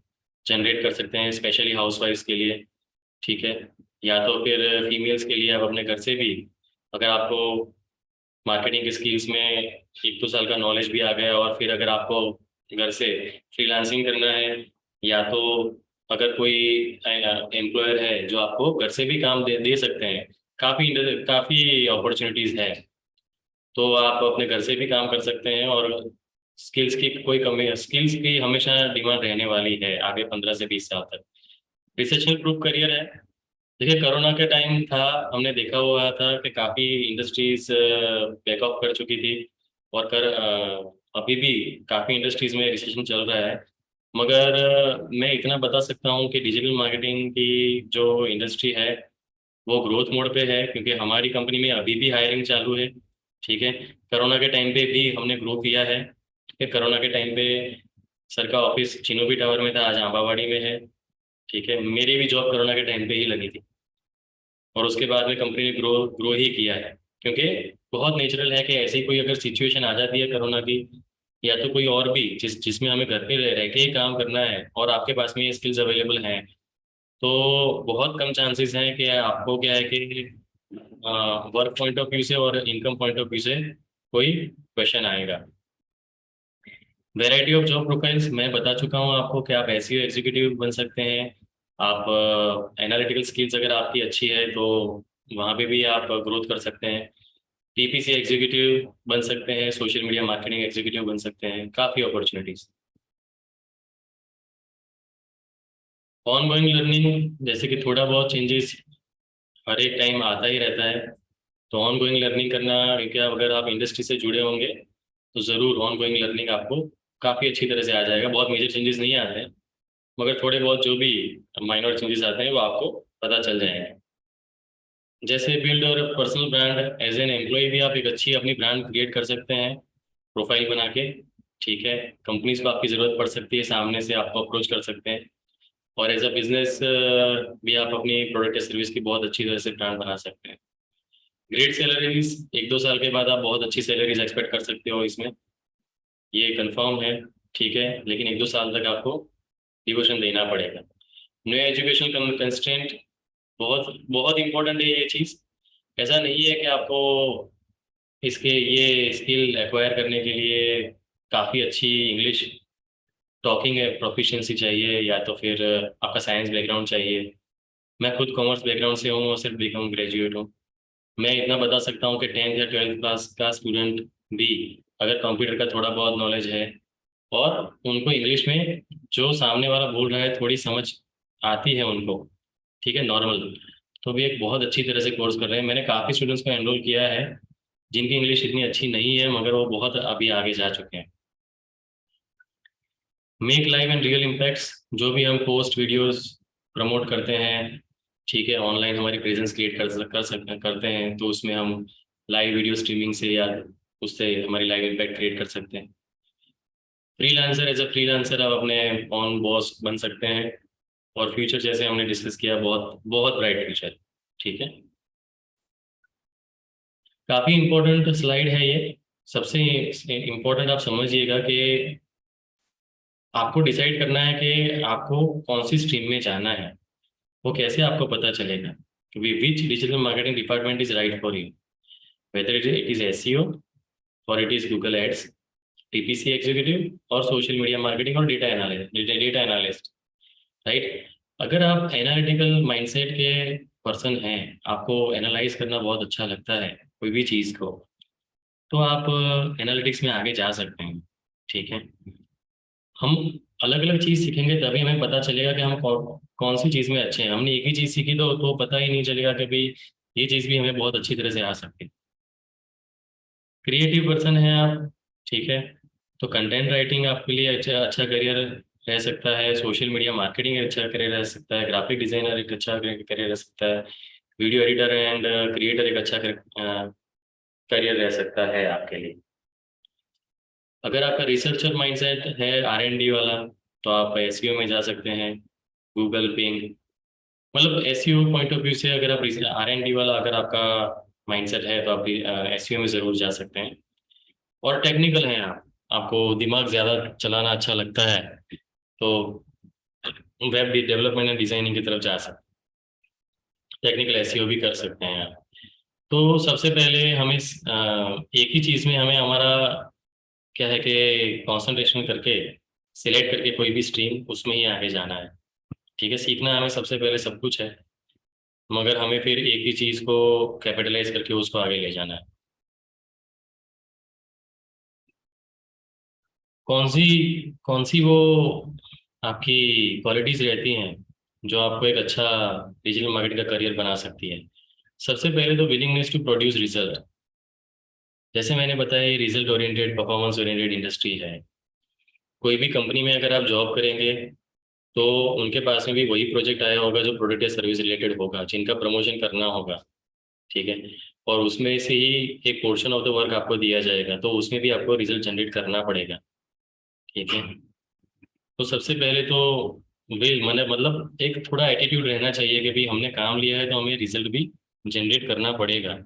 जनरेट कर सकते हैं, स्पेशली हाउसवाइफ्स के लिए, ठीक है। या तो फिर फीमेल्स के लिए आप अपने घर से भी, अगर आपको मार्केटिंग के स्किल्स में 1-2 साल का नॉलेज भी आ गया, और फिर अगर आपको घर से फ्रीलांसिंग करना है, या तो अगर कोई एम्प्लॉयर है जो आपको घर से भी काम दे सकते हैं, काफ़ी काफ़ी अपॉर्चुनिटीज़ है, तो आप अपने घर से भी काम कर सकते हैं। और स्किल्स की कोई कमी, स्किल्स की हमेशा डिमांड रहने वाली है आगे 15 से 20 साल तक। रिसेशनल प्रूफ करियर है। देखिए, कोरोना के टाइम था, हमने देखा हुआ था कि काफ़ी इंडस्ट्रीज बैक ऑफ कर चुकी थी, और अभी भी काफ़ी इंडस्ट्रीज में रिसेशन चल रहा है। मगर मैं इतना बता सकता हूँ कि डिजिटल मार्केटिंग की जो इंडस्ट्री है वो ग्रोथ मोड पे है, क्योंकि हमारी कंपनी में अभी भी हायरिंग चालू है, ठीक है। कोरोना के टाइम पे भी हमने ग्रो किया है, ठीक है। कोरोना के टाइम पे सर का ऑफिस चिनोबी टावर में था, आज आंबावाड़ी में है, ठीक है। मेरी भी जॉब कोरोना के टाइम पे ही लगी थी, और उसके बाद में कंपनी ने ग्रो ग्रो ही किया है, क्योंकि बहुत नेचुरल है कि ऐसी कोई अगर सिचुएशन आ जाती है कोरोना की, या तो कोई और भी जिसमें हमें घर पे रह के ही काम करना है, और आपके पास में ये स्किल्स अवेलेबल हैं, तो बहुत कम चांसेस हैं कि आपको क्या है कि वर्क पॉइंट ऑफ व्यू से और इनकम पॉइंट ऑफ व्यू से कोई क्वेश्चन आएगा। वैरायटी ऑफ जॉब प्रोफाइल्स मैं बता चुका हूँ आपको कि आप SEO एग्जीक्यूटिव बन सकते हैं। आप एनालिटिकल स्किल्स अगर आपकी अच्छी है तो वहाँ पे भी आप ग्रोथ कर सकते हैं। TPC एग्जीक्यूटिव बन सकते हैं, सोशल मीडिया मार्केटिंग एग्जीक्यूटिव बन सकते हैं, काफ़ी अपॉर्चुनिटीज़। ऑन गोइंग लर्निंग, जैसे कि थोड़ा बहुत चेंजेस हर एक टाइम आता ही रहता है, तो ऑन गोइंग लर्निंग करना, क्या अगर आप इंडस्ट्री से जुड़े होंगे तो ज़रूर ऑन गोइंग लर्निंग आपको काफ़ी अच्छी तरह से आ जाएगा। बहुत मेजर चेंजेस नहीं आते हैं, मगर थोड़े बहुत जो भी माइनर चेंजेस आते हैं वो आपको पता चल जाएंगे। जैसे बिल्ड और personal brand, as an employ भी आप एक अच्छी अपनी ब्रांड क्रिएट कर सकते हैं प्रोफाइल बना के। ठीक है, कंपनीज को आपकी ज़रूरत पड़ सकती है, सामने से आपको अप्रोच कर सकते हैं। और एज अ बिजनेस भी आप अपनी प्रोडक्ट या सर्विस की बहुत अच्छी तरह से ब्रांड बना सकते हैं। ग्रेट सैलरीज, 1-2 साल के बाद आप बहुत अच्छी सैलरीज एक्सपेक्ट कर सकते हो इसमें, ये कंफर्म है। ठीक है, लेकिन 1-2 साल तक आपको डिवोशन देना पड़ेगा। न्यू एजुकेशन कंस्ट्रेंट, बहुत बहुत इंपॉर्टेंट है ये चीज़। ऐसा नहीं है कि आपको इसके ये स्किल एक्वायर करने के लिए काफ़ी अच्छी इंग्लिश टॉकिंग है प्रोफिशिएंसी चाहिए, या तो फिर आपका साइंस बैकग्राउंड चाहिए। मैं खुद कॉमर्स बैकग्राउंड से हूँ और सिर्फ बीकॉम ग्रेजुएट हूँ। मैं इतना बता सकता हूँ कि 10th या 12th क्लास का स्टूडेंट भी अगर कंप्यूटर का थोड़ा बहुत नॉलेज है और उनको इंग्लिश में जो सामने वाला बोल रहा है थोड़ी समझ आती है उनको, ठीक है, नॉर्मल, तो भी एक बहुत अच्छी तरह से कोर्स कर रहे हैं। मैंने काफ़ी स्टूडेंट्स को एनरोल किया है जिनकी इंग्लिश इतनी अच्छी नहीं है, मगर वो बहुत अभी आगे जा चुके हैं। Make live and real impacts, जो भी हम पोस्ट वीडियोस प्रमोट करते हैं, ठीक है, ऑनलाइन हमारी प्रेजेंस क्रिएट करते हैं, तो उसमें हम लाइव वीडियो स्ट्रीमिंग से या उससे हमारी लाइव इम्पैक्ट क्रिएट कर सकते हैं। फ्रीलांसर, एज अ फ्रीलांसर आप अपने ऑन बॉस बन सकते हैं, और फ्यूचर जैसे हमने डिस्कस किया बहुत बहुत ब्राइट फ्यूचर। ठीक है, काफ़ी इम्पोर्टेंट स्लाइड है ये। सबसे इम्पोर्टेंट आप समझिएगा कि आपको डिसाइड करना है कि आपको कौन सी स्ट्रीम में जाना है। वो कैसे आपको पता चलेगा कि which digital marketing department is right for you, whether it is SEO और it is Google ads, TPC executive और सोशल मीडिया मार्केटिंग और डेटा एनालिस्ट, राइट। अगर आप एनालिटिकल माइंडसेट के पर्सन हैं, आपको एनालाइज करना बहुत अच्छा लगता है कोई भी चीज़ को, तो आप एनालिटिक्स में आगे जा सकते हैं। ठीक है, हम अलग अलग चीज़ सीखेंगे तभी हमें पता चलेगा कि हम कौन सी चीज़ में अच्छे हैं। हमने एक ही चीज़ सीखी तो पता ही नहीं चलेगा कि भाई ये चीज़ भी हमें बहुत अच्छी तरह से आ सकती है। क्रिएटिव पर्सन है आप, ठीक है, तो कंटेंट राइटिंग आपके लिए अच्छा अच्छा करियर रह सकता है, सोशल मीडिया मार्केटिंग एक अच्छा करियर रह सकता है, ग्राफिक डिजाइनर एक अच्छा करियर रह सकता है, वीडियो एडिटर एंड क्रिएटर एक अच्छा करियर रह सकता है आपके लिए। अगर आपका रिसर्चर माइंडसेट है, R&D वाला, तो आप एसईओ में जा सकते हैं, गूगल पिंग, मतलब एसईओ पॉइंट ऑफ व्यू से अगर आप R&D वाला अगर आपका माइंडसेट है तो आप एसईओ में ज़रूर जा सकते हैं। और टेक्निकल हैं आप, आपको दिमाग ज़्यादा चलाना अच्छा लगता है, तो वेब डेवलपमेंट एंड डिज़ाइनिंग की तरफ जा सकते हैं, टेक्निकल एसईओ भी कर सकते हैं आप। तो सबसे पहले हमें एक ही चीज़ में हमें हमारा क्या है कि कंसंट्रेशन करके सिलेक्ट करके कोई भी स्ट्रीम उसमें ही आगे जाना है। ठीक है, सीखना हमें सबसे पहले सब कुछ है, मगर हमें फिर एक ही चीज़ को कैपिटलाइज करके उसको आगे ले जाना है। कौन सी वो आपकी क्वालिटीज़ रहती हैं जो आपको एक अच्छा डिजिटल मार्केटिंग का करियर बना सकती है। सबसे पहले तो विलिंगनेस टू प्रोड्यूस रिजल्ट। जैसे मैंने बताया, ये result oriented performance oriented industry है। कोई भी कंपनी में अगर आप जॉब करेंगे तो उनके पास में भी वही प्रोजेक्ट आया होगा जो प्रोडक्ट या सर्विस रिलेटेड होगा, जिनका प्रमोशन करना होगा। ठीक है, और उसमें से ही एक पोर्शन ऑफ द वर्क आपको दिया जाएगा, तो उसमें भी आपको रिजल्ट जनरेट करना पड़ेगा। ठीक है, तो सबसे पहले तो विल मैंने मतलब एक थोड़ा एटीट्यूड रहना चाहिए कि भाई हमने काम लिया है तो हमें रिजल्ट भी जनरेट करना पड़ेगा।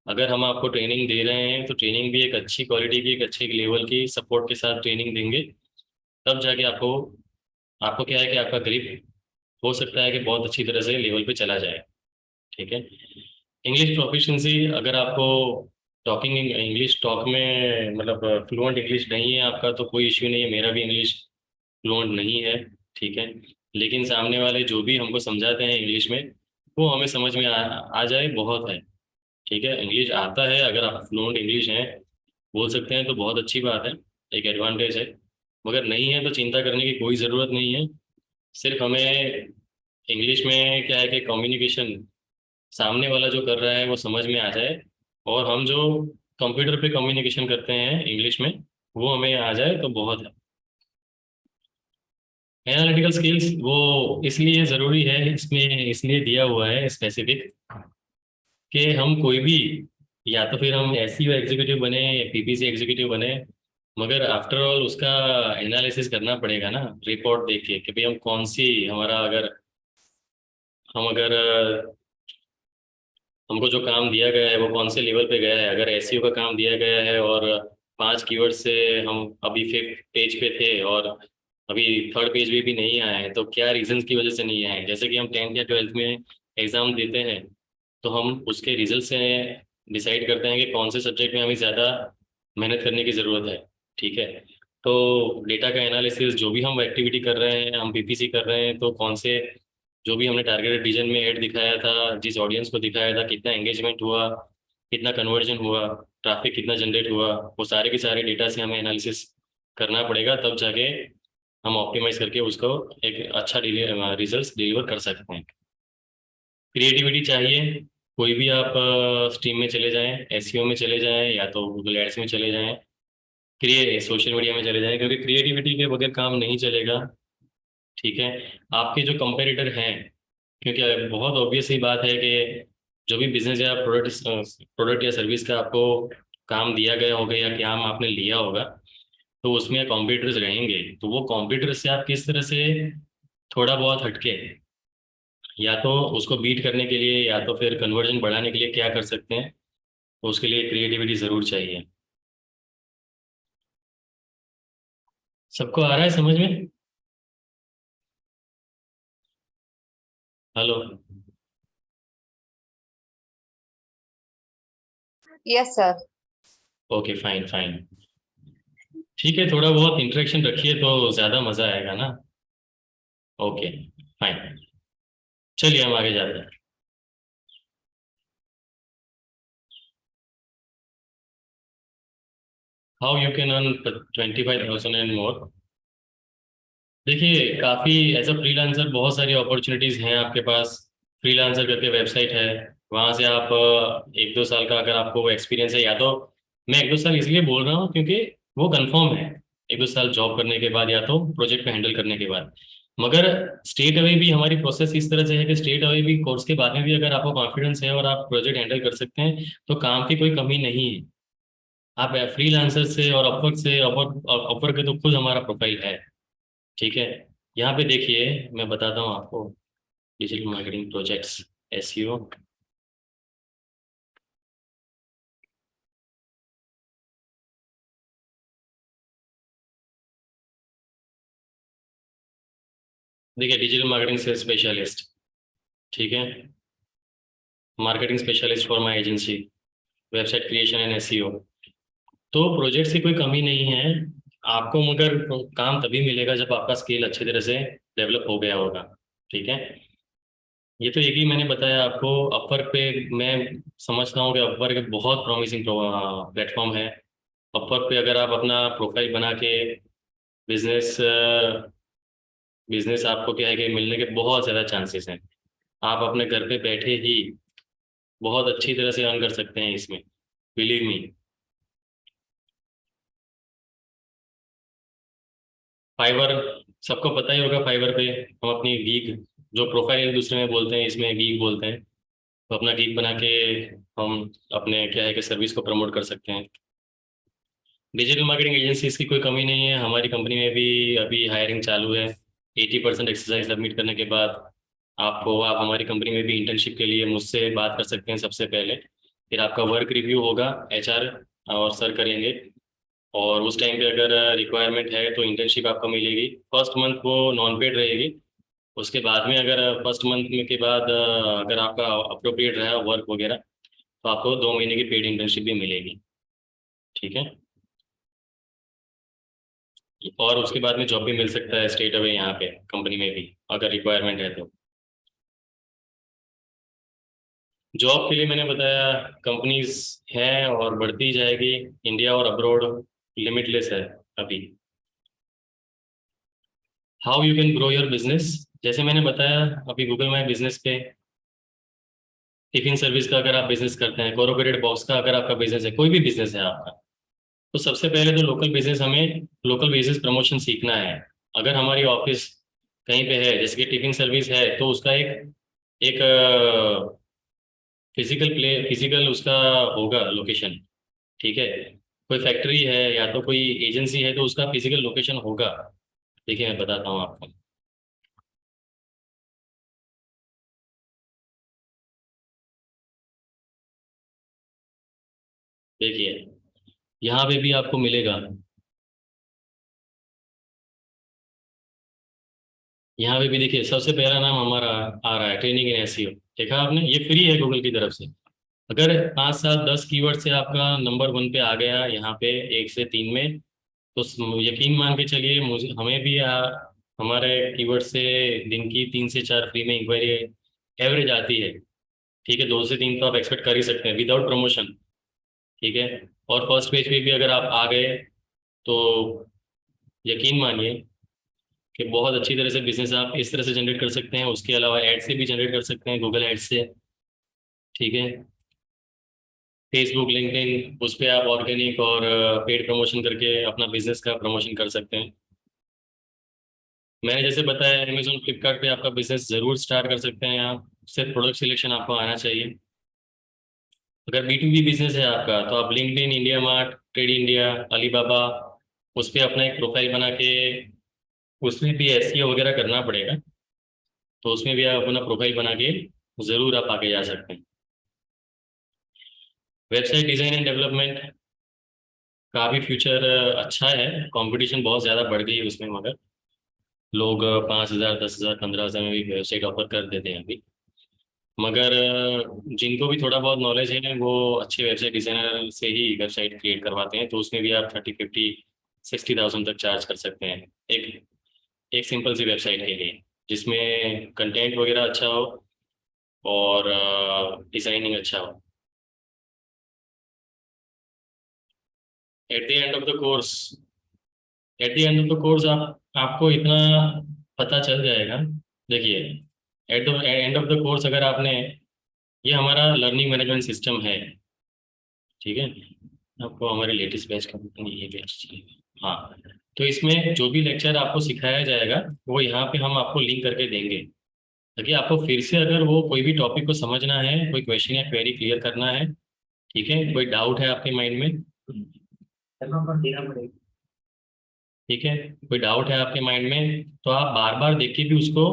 अगर हम आपको ट्रेनिंग दे रहे हैं तो ट्रेनिंग भी एक अच्छी क्वालिटी की, एक अच्छे लेवल की सपोर्ट के साथ ट्रेनिंग देंगे, तब जाके आपको आपको क्या है कि आपका ग्रिप हो सकता है कि बहुत अच्छी तरह से लेवल पे चला जाए। ठीक है, इंग्लिश प्रोफिशिएंसी, अगर आपको टॉकिंग इंग्लिश टॉक में मतलब फ्लुएंट इंग्लिश नहीं है आपका तो कोई इश्यू नहीं है, मेरा भी इंग्लिश फ्लुएंट नहीं है। ठीक है, लेकिन सामने वाले जो भी हमको समझाते हैं इंग्लिश में वो हमें समझ में आ जाए बहुत है। ठीक है, इंग्लिश आता है, अगर आप फ्लुएंट इंग्लिश हैं बोल सकते हैं तो बहुत अच्छी बात है, एक एडवांटेज है। मगर नहीं है तो चिंता करने की कोई ज़रूरत नहीं है। सिर्फ हमें इंग्लिश में क्या है कि कम्युनिकेशन सामने वाला जो कर रहा है वो समझ में आ जाए, और हम जो कंप्यूटर पे कम्युनिकेशन करते हैं इंग्लिश में वो हमें आ जाए तो बहुत है। एनालिटिकल स्किल्स वो इसलिए ज़रूरी है, इसमें इसलिए दिया हुआ है स्पेसिफिक कि हम कोई भी, या तो फिर हम एसईओ एग्जीक्यूटिव बने या पीपीसी एग्जीक्यूटिव बने, मगर आफ्टर ऑल उसका एनालिसिस करना पड़ेगा ना, रिपोर्ट देख के कि भाई हम कौन सी, हमारा अगर हम अगर हमको जो काम दिया गया है वो कौन से लेवल पे गया है। अगर एसईओ का काम दिया गया है और 5 कीवर्ड से हम अभी 5th पेज पे थे और अभी 3rd पेज भी नहीं आए हैं, तो क्या रीजंस की वजह से नहीं आए हैं। जैसे कि हम 10th या 12th में एग्ज़ाम देते हैं तो हम उसके रिजल्ट से डिसाइड करते हैं कि कौन से सब्जेक्ट में हमें ज़्यादा मेहनत करने की ज़रूरत है। ठीक है, तो डेटा का एनालिसिस, जो भी हम एक्टिविटी कर रहे हैं, हम पीपीसी कर रहे हैं, तो कौन से, जो भी हमने टारगेटेड रीजन में ऐड दिखाया था, जिस ऑडियंस को दिखाया था, कितना एंगेजमेंट हुआ, कितना कन्वर्जन हुआ, ट्रैफिक कितना जनरेट हुआ, वो सारे के सारे डेटा से हमें एनालिसिस करना पड़ेगा, तब जाके हम ऑप्टिमाइज करके उसको एक अच्छा रिजल्ट डिलीवर कर सकते हैं। क्रिएटिविटी चाहिए। कोई भी आप स्ट्रीम में चले जाएं, एसईओ में चले जाएं या तो गूगल एड्स में चले जाएं, सोशल मीडिया में चले जाएं, क्योंकि क्रिएटिविटी के बगैर काम नहीं चलेगा। ठीक है, आपके जो कंपेटिटर हैं, क्योंकि बहुत ऑब्वियस ही बात है कि जो भी बिजनेस या प्रोडक्ट या सर्विस का आपको काम दिया गया होगा या काम आपने लिया होगा, तो उसमें कॉम्पिटिटर्स रहेंगे। तो वो कॉम्पिटिटर से आप किस तरह से थोड़ा बहुत हटके, या तो उसको बीट करने के लिए या तो फिर कन्वर्जन बढ़ाने के लिए क्या कर सकते हैं, तो उसके लिए क्रिएटिविटी ज़रूर चाहिए। सबको आ रहा है समझ में? Hello? Yes sir. Okay, fine fine, ठीक है, थोड़ा बहुत इंटरेक्शन रखिए तो ज़्यादा मज़ा आएगा ना। ओके, फाइन, चलिए हम आगे जाते हैं। How you can earn 25,000 and more. देखिए, काफ़ी एज अ फ्रीलांसर बहुत सारी अपॉर्चुनिटीज़ हैं आपके पास। फ्रीलांसर करके वेबसाइट है, वहाँ से आप 1-2 साल का अगर आपको एक्सपीरियंस है, या तो मैं 1-2 साल इसलिए बोल रहा हूँ क्योंकि वो कंफर्म है, 1-2 साल जॉब करने के बाद या तो प्रोजेक्ट को हैंडल करने के बाद। मगर स्टेट अवे भी हमारी प्रोसेस इस तरह से है कि स्टेट अवे भी कोर्स के बाद में भी अगर आपको कॉन्फिडेंस है और आप प्रोजेक्ट हैंडल कर सकते हैं, तो काम की कोई कमी नहीं है। आप फ्रीलांसर से और अपवर्क से, अपवर्क के तो खुद हमारा प्रोफाइल है। ठीक है, यहाँ पे देखिए, मैं बताता हूँ आपको, डिजिटल मार्केटिंग प्रोजेक्ट्स, एसईओ। देखिए, डिजिटल मार्केटिंग से स्पेशलिस्ट, ठीक है, marketing specialist for my agency, website creation and SEO. तो प्रोजेक्ट्स की कोई कमी नहीं है आपको, मगर काम तभी मिलेगा जब आपका स्किल अच्छी तरह से डेवलप हो गया होगा। ठीक है, ये तो एक ही मैंने बताया आपको। अपवर्क पे मैं समझता हूँ कि अपवर्क एक बहुत प्रॉमिसिंग प्लेटफॉर्म है। अपवर्क पे अगर आप अपना प्रोफाइल बना के बिजनेस बिजनेस आपको क्या है कि मिलने के बहुत ज़्यादा चांसेस हैं। आप अपने घर पे बैठे ही बहुत अच्छी तरह से अर्न कर सकते हैं इसमें, बिलीव मी। फाइवर, सबको पता ही होगा, फाइवर पे हम अपनी गीग, जो प्रोफाइल एक दूसरे में बोलते हैं, इसमें गीग बोलते हैं, तो अपना गीग बना के हम अपने क्या है कि सर्विस को प्रमोट कर सकते हैं। डिजिटल मार्केटिंग एजेंसीज की कोई कमी नहीं है, हमारी कंपनी में भी अभी हायरिंग चालू है। 80% एक्सरसाइज सबमिट करने के बाद आप हमारी कंपनी में भी इंटर्नशिप के लिए मुझसे बात कर सकते हैं सबसे पहले। फिर आपका वर्क रिव्यू होगा, एचआर और सर करेंगे, और उस टाइम पे अगर रिक्वायरमेंट है तो इंटर्नशिप आपको मिलेगी। फर्स्ट मंथ वो नॉन पेड रहेगी, उसके बाद में अगर फर्स्ट मंथ में के बाद अगर आपका अप्रोप्रिएट रहा वर्क वगैरह, तो आपको 2 महीने की पेड इंटर्नशिप भी मिलेगी। ठीक है, और उसके बाद में जॉब भी मिल सकता है स्ट्रेट अवे यहाँ पे कंपनी में भी, अगर रिक्वायरमेंट है तो। जॉब के लिए मैंने बताया, कंपनीज हैं और बढ़ती जाएगी, इंडिया और अब्रॉड लिमिटलेस है अभी। How you can grow your business, जैसे मैंने बताया अभी गूगल माई बिजनेस पे टिफिन सर्विस का अगर आप बिजनेस करते हैं, कोरोगेटेड बॉक्स का अगर आपका बिजनेस है, कोई भी बिजनेस है आपका, तो सबसे पहले तो लोकल बिजनेस प्रमोशन सीखना है। अगर हमारी ऑफिस कहीं पे है, जैसे कि टिफिन सर्विस है, तो उसका एक एक फिजिकल उसका होगा लोकेशन। ठीक है, कोई फैक्ट्री है या तो कोई एजेंसी है तो उसका फिजिकल लोकेशन होगा। देखिए मैं बताता हूँ आपको। देखिए यहाँ पे भी आपको मिलेगा, यहाँ पे भी देखिए सबसे पहला नाम हमारा आ रहा है, ट्रेनिंग इन एसईओ। देखा आपने, ये फ्री है गूगल की तरफ से। अगर 5 7 10 कीवर्ड से आपका नंबर 1 पे आ गया यहाँ पे 1 से 3 में, तो यकीन मान के चलिए, मुझे हमें भी हमारे कीवर्ड से दिन की 3 से 4 फ्री में इंक्वायरी एवरेज आती है। ठीक है, 2 से 3 तो आप एक्सपेक्ट कर ही सकते हैं विदाउट प्रमोशन। ठीक है, और फर्स्ट पेज पे भी अगर आप आ गए तो यकीन मानिए कि बहुत अच्छी तरह से बिजनेस आप इस तरह से जनरेट कर सकते हैं। उसके अलावा एड से भी जनरेट कर सकते हैं, गूगल एड से। ठीक है, फेसबुक, लिंक्डइन, उस पर आप ऑर्गेनिक और पेड प्रमोशन करके अपना बिजनेस का प्रमोशन कर सकते हैं। मैंने जैसे बताया, अमेजोन, फ्लिपकार्ट पे आपका बिजनेस जरूर स्टार्ट कर सकते हैं आप। सिर्फ प्रोडक्ट सिलेक्शन आपको आना चाहिए। अगर B2B बिजनेस है आपका तो आप LinkedIn, India mart, trade India, Alibaba, उस पर अपना एक प्रोफाइल बना के, उसमें भी एसईओ वगैरह करना पड़ेगा, तो उसमें भी आप अपना प्रोफाइल बना के ज़रूर आप आगे जा सकते हैं। वेबसाइट डिज़ाइन एंड डेवलपमेंट का भी फ्यूचर अच्छा है। कंपटीशन बहुत ज़्यादा बढ़ गई है उसमें, मगर लोग 5,000, 10,000, 15,000 में भी वेबसाइट ऑफर कर देते हैं अभी। मगर जिनको भी थोड़ा बहुत नॉलेज है वो अच्छे वेबसाइट डिज़ाइनर से ही वेबसाइट क्रिएट करवाते हैं, तो उसमें भी आप 30, 50, 60,000 तक चार्ज कर सकते हैं एक एक सिंपल सी वेबसाइट के लिए, जिसमें कंटेंट वगैरह अच्छा हो और डिज़ाइनिंग अच्छा हो। At the end of the course at the end of the course आपको इतना पता चल जाएगा। देखिए, at the end of the course अगर आपने, ये हमारा लर्निंग मैनेजमेंट सिस्टम है। ठीक है, आपको हमारे लेटेस्ट बैच का ये बैच चाहिए। हाँ, तो इसमें जो भी लेक्चर आपको सिखाया जाएगा वो यहाँ पे हम आपको लिंक करके देंगे, ताकि आपको फिर से अगर वो कोई भी टॉपिक को समझना है, कोई क्वेश्चन या क्वेरी क्लियर करना है, ठीक है, कोई डाउट है आपके माइंड में, ठीक है, कोई डाउट है आपके माइंड में, तो आप बार बार देख के भी उसको,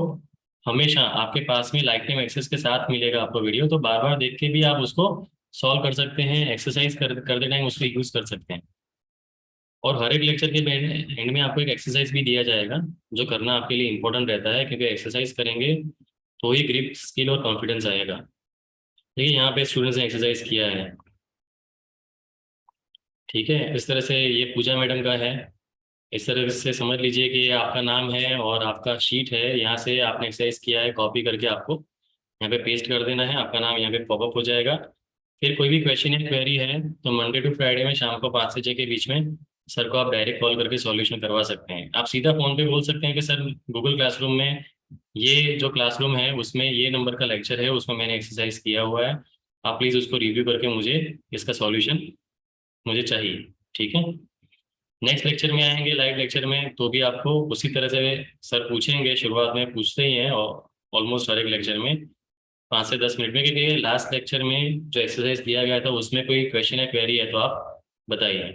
हमेशा आपके पास में लाइफ टाइम एक्सेस के साथ मिलेगा आपको वीडियो, तो बार बार देख के भी आप उसको सॉल्व कर सकते हैं, एक्सरसाइज करते टाइम उसको यूज कर सकते हैं। और हर एक लेक्चर के एंड में आपको एक एक्सरसाइज भी दिया जाएगा, जो करना आपके लिए इंपॉर्टेंट रहता है, क्योंकि एक्सरसाइज करेंगे तो ही ग्रिप, स्किल और कॉन्फिडेंस आएगा। देखिए यहाँ पे स्टूडेंट्स ने एक्सरसाइज किया है। ठीक है, इस तरह से ये पूजा मैडम का है। इस तरह से समझ लीजिए कि ये आपका नाम है और आपका शीट है, यहाँ से आपने एक्सरसाइज किया है, कॉपी करके आपको यहाँ पे पेस्ट कर देना है, आपका नाम यहाँ पे पॉपअप हो जाएगा। फिर कोई भी क्वेश्चन या क्वेरी है तो मंडे टू फ्राइडे में शाम को 5 से 6 के बीच में सर को आप डायरेक्ट कॉल करके सॉल्यूशन करवा सकते हैं। आप सीधा फ़ोन पे बोल सकते हैं कि सर, गूगल क्लासरूम में, ये जो क्लासरूम है उसमें ये नंबर का लेक्चर है, उसमें मैंने एक्सरसाइज किया हुआ है, आप प्लीज़ उसको रिव्यू करके मुझे इसका सॉल्यूशन मुझे चाहिए। ठीक है, नेक्स्ट लेक्चर में आएंगे, लाइव लेक्चर में, तो भी आपको उसी तरह से सर पूछेंगे, शुरुआत में पूछते ही हैं और ऑलमोस्ट हर एक लेक्चर में 5 से 10 मिनट में, क्योंकि लास्ट लेक्चर में जो एक्सरसाइज दिया गया था उसमें कोई क्वेश्चन या क्वेरी है तो आप बताइए,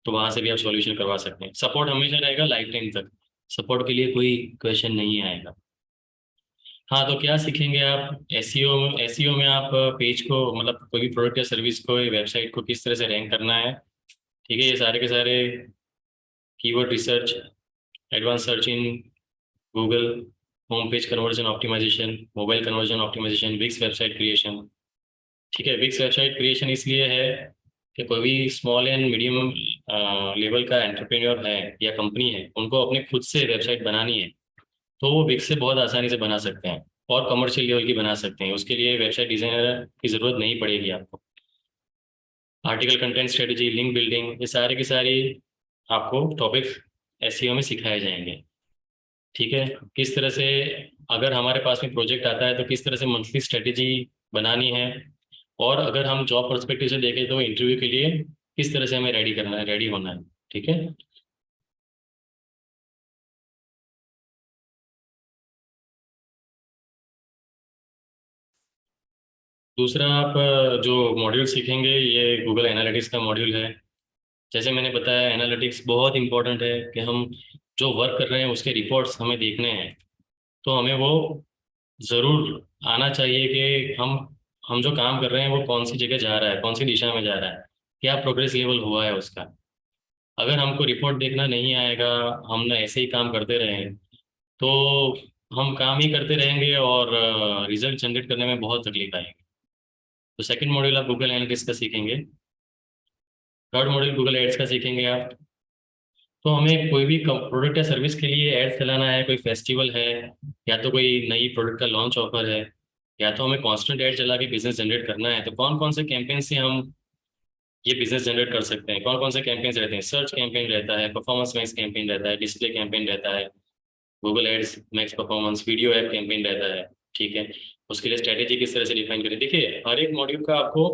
तो वहाँ से भी आप सॉल्यूशन करवा सकते हैं। सपोर्ट हमेशा रहेगा लाइफ टाइम तक, सपोर्ट के लिए कोई क्वेश्चन नहीं आएगा। हाँ, तो क्या सीखेंगे आप एसईओ? एसईओ में आप पेज को, मतलब कोई भी प्रोडक्ट या सर्विस को, वेबसाइट को किस तरह से रैंक करना है। ठीक है, ये सारे के सारे keyword research, advance search in Google, home page conversion optimisation, mobile conversion optimisation, Wix website creation. ठीक है, विक्स वेबसाइट क्रिएशन इसलिए है कि कोई भी स्मॉल एंड मीडियम लेवल का एंटरप्रेन्योर है या कंपनी है, उनको अपने खुद से वेबसाइट बनानी है, तो वो विक्स से बहुत आसानी से बना सकते हैं और कमर्शियल लेवल की बना सकते हैं। उसके लिए वेबसाइट डिजाइनर की ज़रूरत नहीं पड़ेगी आपको। Article content strategy, link building, ये सारे के सारे आपको टॉपिक एसईओ में सिखाए जाएंगे। ठीक है, किस तरह से, अगर हमारे पास में प्रोजेक्ट आता है तो किस तरह से मंथली स्ट्रेटेजी बनानी है, और अगर हम जॉब पर्सपेक्टिव से देखें तो इंटरव्यू के लिए किस तरह से हमें रेडी करना है, रेडी होना है। ठीक है। दूसरा आप जो मॉड्यूल सीखेंगे ये गूगल एनालिटिक्स का मॉड्यूल है। जैसे मैंने बताया एनालिटिक्स बहुत इंपॉर्टेंट है कि हम जो वर्क कर रहे हैं उसके रिपोर्ट्स हमें देखने हैं, तो हमें वो ज़रूर आना चाहिए कि हम जो काम कर रहे हैं वो कौन सी जगह जा रहा है, कौन सी दिशा में जा रहा है, क्या प्रोग्रेस लेवल हुआ है उसका। अगर हमको रिपोर्ट देखना नहीं आएगा, हम ना ऐसे ही काम करते रहें, तो हम काम ही करते रहेंगे और रिजल्ट जनरेट करने में बहुत तकलीफ आएगी। तो सेकंड मॉड्यूल आप गूगल एनालिटिक्स का सीखेंगे। थर्ड मॉड्यूल गूगल एड्स का सीखेंगे आप। तो हमें कोई भी प्रोडक्ट या सर्विस के लिए एड्स चलाना है, कोई फेस्टिवल है या तो कोई नई प्रोडक्ट का लॉन्च ऑफर है, या तो हमें कांस्टेंट एड चला के बिजनेस जनरेट करना है, तो कौन कौन से कैंपेन से हम ये बिजनेस जनरेट कर सकते हैं। कौन कौन से कैंपेन्स रहते हैं? सर्च कैंपेन रहता है, परफॉर्मेंस मैक्स कैंपेन रहता है, डिस्प्ले कैंपेन रहता है, Google ads max performance, video app campaign रहता है। ठीक है, उसके लिए स्ट्रेटेजी किस तरह से डिफाइन करें। देखिए हर एक मॉड्यूल का आपको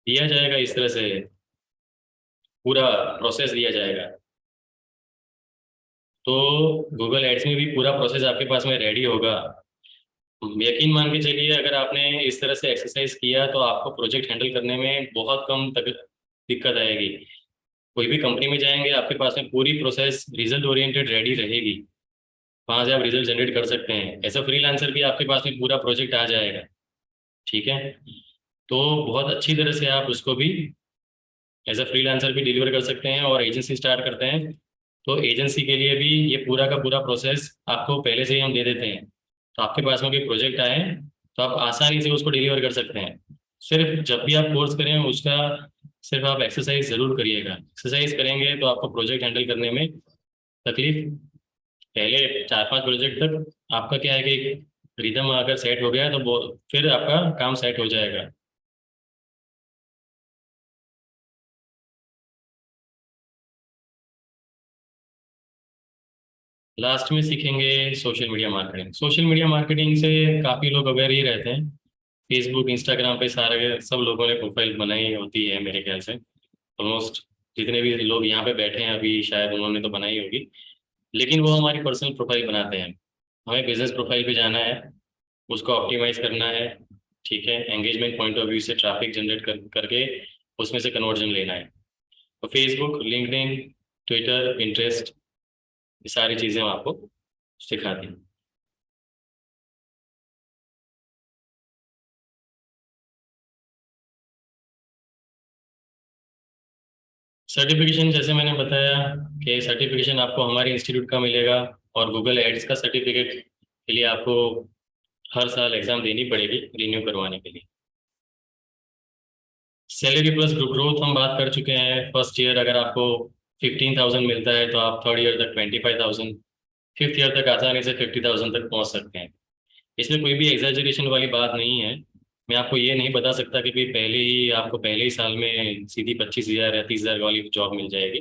दिया जाएगा, इस तरह से पूरा प्रोसेस दिया जाएगा। तो गूगल एड्स में भी पूरा प्रोसेस आपके पास में रेडी होगा। यकीन मान के चलिए, अगर आपने इस तरह से एक्सरसाइज किया तो आपको प्रोजेक्ट हैंडल करने में बहुत कम तक दिक्कत आएगी। कोई भी कंपनी में जाएंगे, आपके पास में पूरी प्रोसेस रिजल्ट ओरिएंटेड रेडी रहेगी, वहाँ से आप रिजल्ट जनरेट कर सकते हैं। ऐसा फ्रीलांसर भी आपके पास में पूरा प्रोजेक्ट आ जाएगा। ठीक है, तो बहुत अच्छी तरह से आप उसको भी एज अ फ्रीलांसर भी डिलीवर कर सकते हैं। और एजेंसी स्टार्ट करते हैं तो एजेंसी के लिए भी ये पूरा का पूरा प्रोसेस आपको पहले से ही हम दे देते हैं। तो आपके पास में कोई प्रोजेक्ट आए तो आप आसानी से उसको डिलीवर कर सकते हैं। सिर्फ जब भी आप कोर्स करें उसका सिर्फ आप एक्सरसाइज ज़रूर करिएगा। एक्सरसाइज करेंगे तो आपको प्रोजेक्ट हैंडल करने में तकलीफ, पहले 4-5 प्रोजेक्ट तक आपका क्या है कि रिदम अगर सेट हो गया तो फिर आपका काम सेट हो जाएगा। लास्ट में सीखेंगे social media marketing. Social media marketing से काफ़ी लोग अवेयर ही रहते हैं। फेसबुक इंस्टाग्राम पे सारे सब लोगों ने प्रोफाइल बनाई होती है मेरे ख्याल से। ऑलमोस्ट जितने भी लोग यहाँ पे बैठे हैं अभी शायद उन्होंने तो बनाई होगी, लेकिन वो हमारी पर्सनल प्रोफाइल बनाते हैं। हमें बिजनेस प्रोफाइल पे जाना है, उसको ऑप्टिमाइज करना है। ठीक है, एंगेजमेंट पॉइंट ऑफ व्यू से ट्रैफिक जनरेट करके उसमें से कन्वर्जन लेना है। तो फेसबुक, लिंक्डइन, ट्विटर, पिंटरेस्ट, ये सारी चीज़ें हम आपको सिखाती हैं। सर्टिफिकेशन जैसे मैंने बताया कि सर्टिफिकेशन आपको हमारे इंस्टीट्यूट का मिलेगा, और गूगल एड्स का सर्टिफिकेट के लिए आपको हर साल एग्ज़ाम देनी पड़ेगी रिन्यू करवाने के लिए। सैलरी प्लस ग्रोथ हम बात कर चुके हैं। फर्स्ट ईयर अगर आपको 15,000 मिलता है तो आप थर्ड ईयर तक 25,000, फिफ्थ ईयर तक आसानी से 50,000 तक पहुंच सकते हैं। इसमें कोई भी एग्जैजरेशन वाली बात नहीं है। मैं आपको ये नहीं बता सकता कि भाई आपको पहले ही साल में सीधी 25,000 या 30,000 वाली जॉब मिल जाएगी।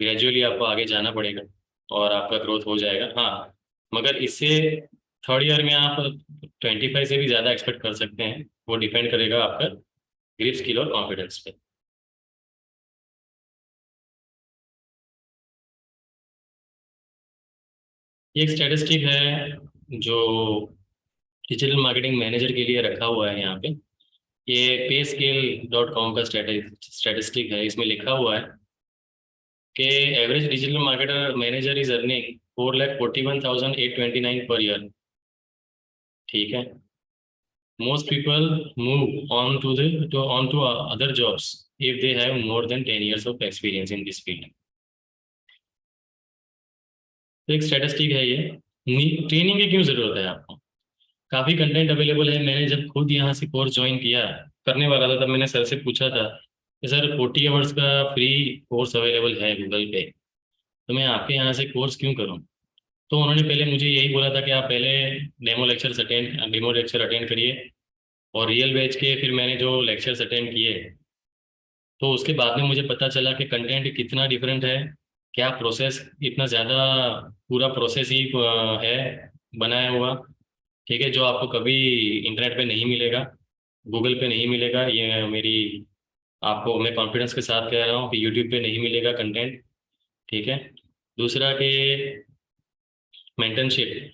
ग्रेजुअली आपको आगे जाना पड़ेगा और आपका ग्रोथ हो जाएगा। हाँ, मगर इससे थर्ड ईयर में आप 25 से भी ज़्यादा एक्सपेक्ट कर सकते हैं। वो डिपेंड करेगा आपका ग्रिप स्किल और कॉन्फिडेंस पे। ये एक स्टैटिस्टिक है जो डिजिटल मार्केटिंग मैनेजर के लिए रखा हुआ है यहाँ पे। ये payscale.com का स्टैटिस्टिक है। इसमें लिखा हुआ है कि average digital marketer manager is earning 4,41,829 per year. ठीक है, most people move on to other jobs if they have more than 10 years of experience in this field. तो एक स्टैटिस्टिक है ये। ट्रेनिंग की क्यों ज़रूरत है आपको? काफ़ी कंटेंट अवेलेबल है। मैंने जब खुद यहाँ से कोर्स ज्वाइन किया करने वाला था, तब मैंने सर से पूछा था कि सर 40 आवर्स का फ्री कोर्स अवेलेबल है गूगल पे, तो मैं आपके यहाँ से कोर्स क्यों करूँ? तो उन्होंने पहले मुझे यही बोला था कि आप पहले डेमो लेक्चर अटेंड करिए, और रियल बैच के फिर मैंने जो लेक्चर्स अटेंड किए तो उसके बाद में मुझे पता चला कि कंटेंट कितना डिफरेंट है, क्या प्रोसेस इतना ज़्यादा, पूरा प्रोसेस ही है बनाया हुआ। ठीक है, जो आपको कभी इंटरनेट पे नहीं मिलेगा, गूगल पे नहीं मिलेगा। ये मेरी आपको मैं कॉन्फिडेंस के साथ कह रहा हूँ कि यूट्यूब पे नहीं मिलेगा कंटेंट। ठीक है, दूसरा कि मेंटरशिप,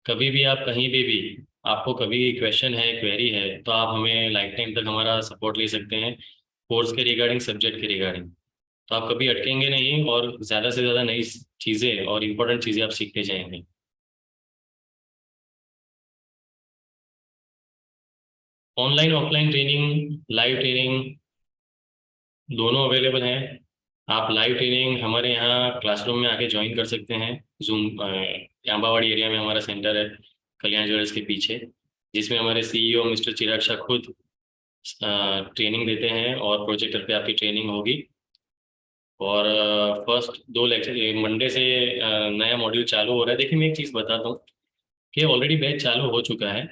कभी भी आप कहीं पे भी आपको कभी क्वेश्चन है, क्वेरी है, तो आप हमें लाइफ टाइम तक हमारा सपोर्ट ले सकते हैं, कोर्स के रिगार्डिंग, सब्जेक्ट के रिगार्डिंग। तो आप कभी अटकेंगे नहीं और ज़्यादा से ज़्यादा नई चीज़ें और इम्पोर्टेंट चीज़ें आप सीखते जाएंगे। Online offline training, live training दोनों अवेलेबल हैं। आप लाइव ट्रेनिंग हमारे यहाँ क्लासरूम में आके ज्वाइन कर सकते हैं। जूम आंबावाड़ी एरिया में हमारा सेंटर है, कल्याण ज्वेलर्स के पीछे, जिसमें हमारे सीईओ मिस्टर चिराग शाह खुद ट्रेनिंग देते हैं और प्रोजेक्टर पे आपकी ट्रेनिंग होगी। और फर्स्ट 2 लेक्चर मंडे से नया मॉड्यूल चालू हो रहा है। देखिए, मैं एक चीज़ बताता हूँ कि ऑलरेडी बैच चालू हो चुका है,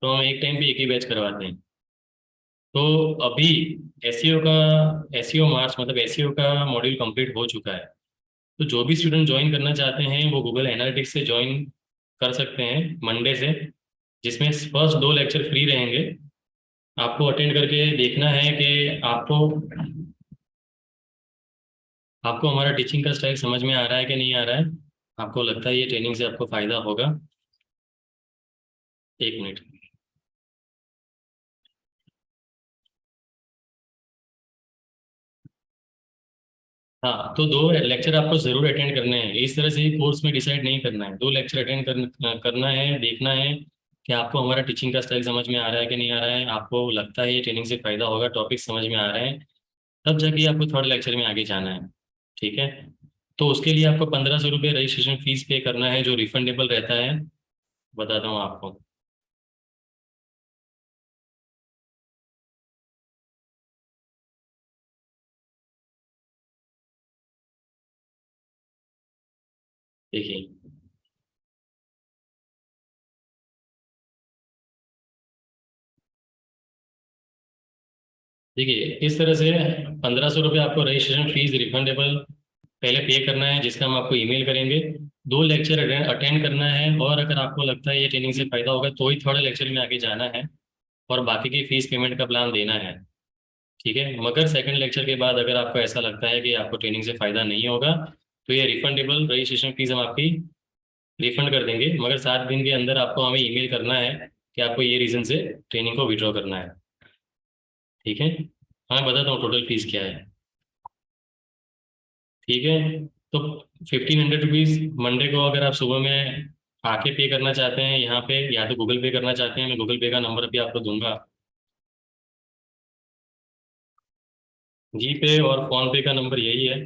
तो हम एक टाइम पे एक ही बैच करवाते हैं। तो अभी एसईओ का, एसईओ मार्च मतलब एसईओ का मॉड्यूल कंप्लीट हो चुका है। तो जो भी स्टूडेंट ज्वाइन करना चाहते हैं वो गूगल एनालिटिक्स से ज्वाइन कर सकते हैं मंडे से, जिसमें फर्स्ट 2 लेक्चर फ्री रहेंगे। आपको अटेंड करके देखना है कि आपको हमारा टीचिंग का स्टाइल समझ में आ रहा है कि नहीं आ रहा है। आपको लगता है ये ट्रेनिंग से आपको फ़ायदा होगा? एक मिनट। हाँ, तो 2 लेक्चर आपको ज़रूर अटेंड करने हैं। इस तरह से ही कोर्स में डिसाइड नहीं करना है, 2 लेक्चर अटेंड करना है। देखना है कि आपको हमारा टीचिंग का स्टाइल समझ में आ रहा है कि नहीं आ रहा है। आपको लगता है ये ट्रेनिंग से फ़ायदा होगा, टॉपिक समझ में आ रहे हैं, तब जाके आपको थर्ड लेक्चर में आगे जाना है। ठीक है? तो उसके लिए आपको 1500 रुपये रजिस्ट्रेशन फीस पे करना है, जो रिफंडेबल रहता है। बताता हूँ आपको। देखिए, इस तरह से 1500 रुपये आपको रजिस्ट्रेशन फीस रिफंडेबल पहले पे करना है, जिसका हम आपको ईमेल करेंगे। 2 लेक्चर अटेंड करना है, और अगर आपको लगता है ये ट्रेनिंग से फ़ायदा होगा तो ही थर्ड लेक्चर में आगे जाना है, और बाकी की फीस पेमेंट का प्लान देना है। ठीक है? मगर सेकंड लेक्चर के बाद अगर आपको ऐसा लगता है कि आपको ट्रेनिंग से फ़ायदा नहीं होगा, तो ये रिफंडेबल रजिस्ट्रेशन फीस हम आपकी रिफंड कर देंगे, मगर 7 दिन के अंदर आपको हमें ईमेल करना है कि आपको ये रीज़न से ट्रेनिंग को विड्रॉ करना है। ठीक है? हाँ, बताता हूँ टोटल फीस क्या है। ठीक है? तो 1500 रुपीज़ मंडे को अगर आप सुबह में आके पे करना चाहते हैं यहाँ पे, या तो गूगल पे करना चाहते हैं, मैं गूगल पे का नंबर भी आपको दूंगा। जी पे और फोन पे का नंबर यही है,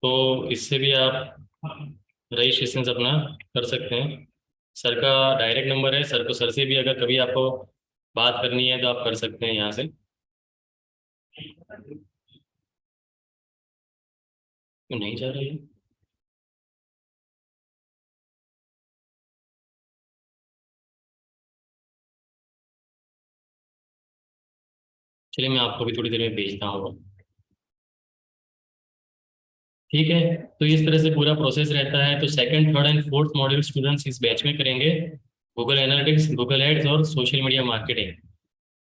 तो इससे भी आप रजिस्ट्रेशन अपना कर सकते हैं। सर का डायरेक्ट नंबर है, सर, तो सर से भी अगर कभी आपको बात करनी है तो आप कर सकते हैं यहाँ से। क्यों नहीं जा रही है? चलिए, मैं आपको भी थोड़ी देर में भेजता हूँ। ठीक है? तो इस तरह से पूरा प्रोसेस रहता है। तो second, third and fourth module students इस बैच में करेंगे, गूगल एनालिटिक्स, गूगल एड्स और सोशल मीडिया मार्केटिंग।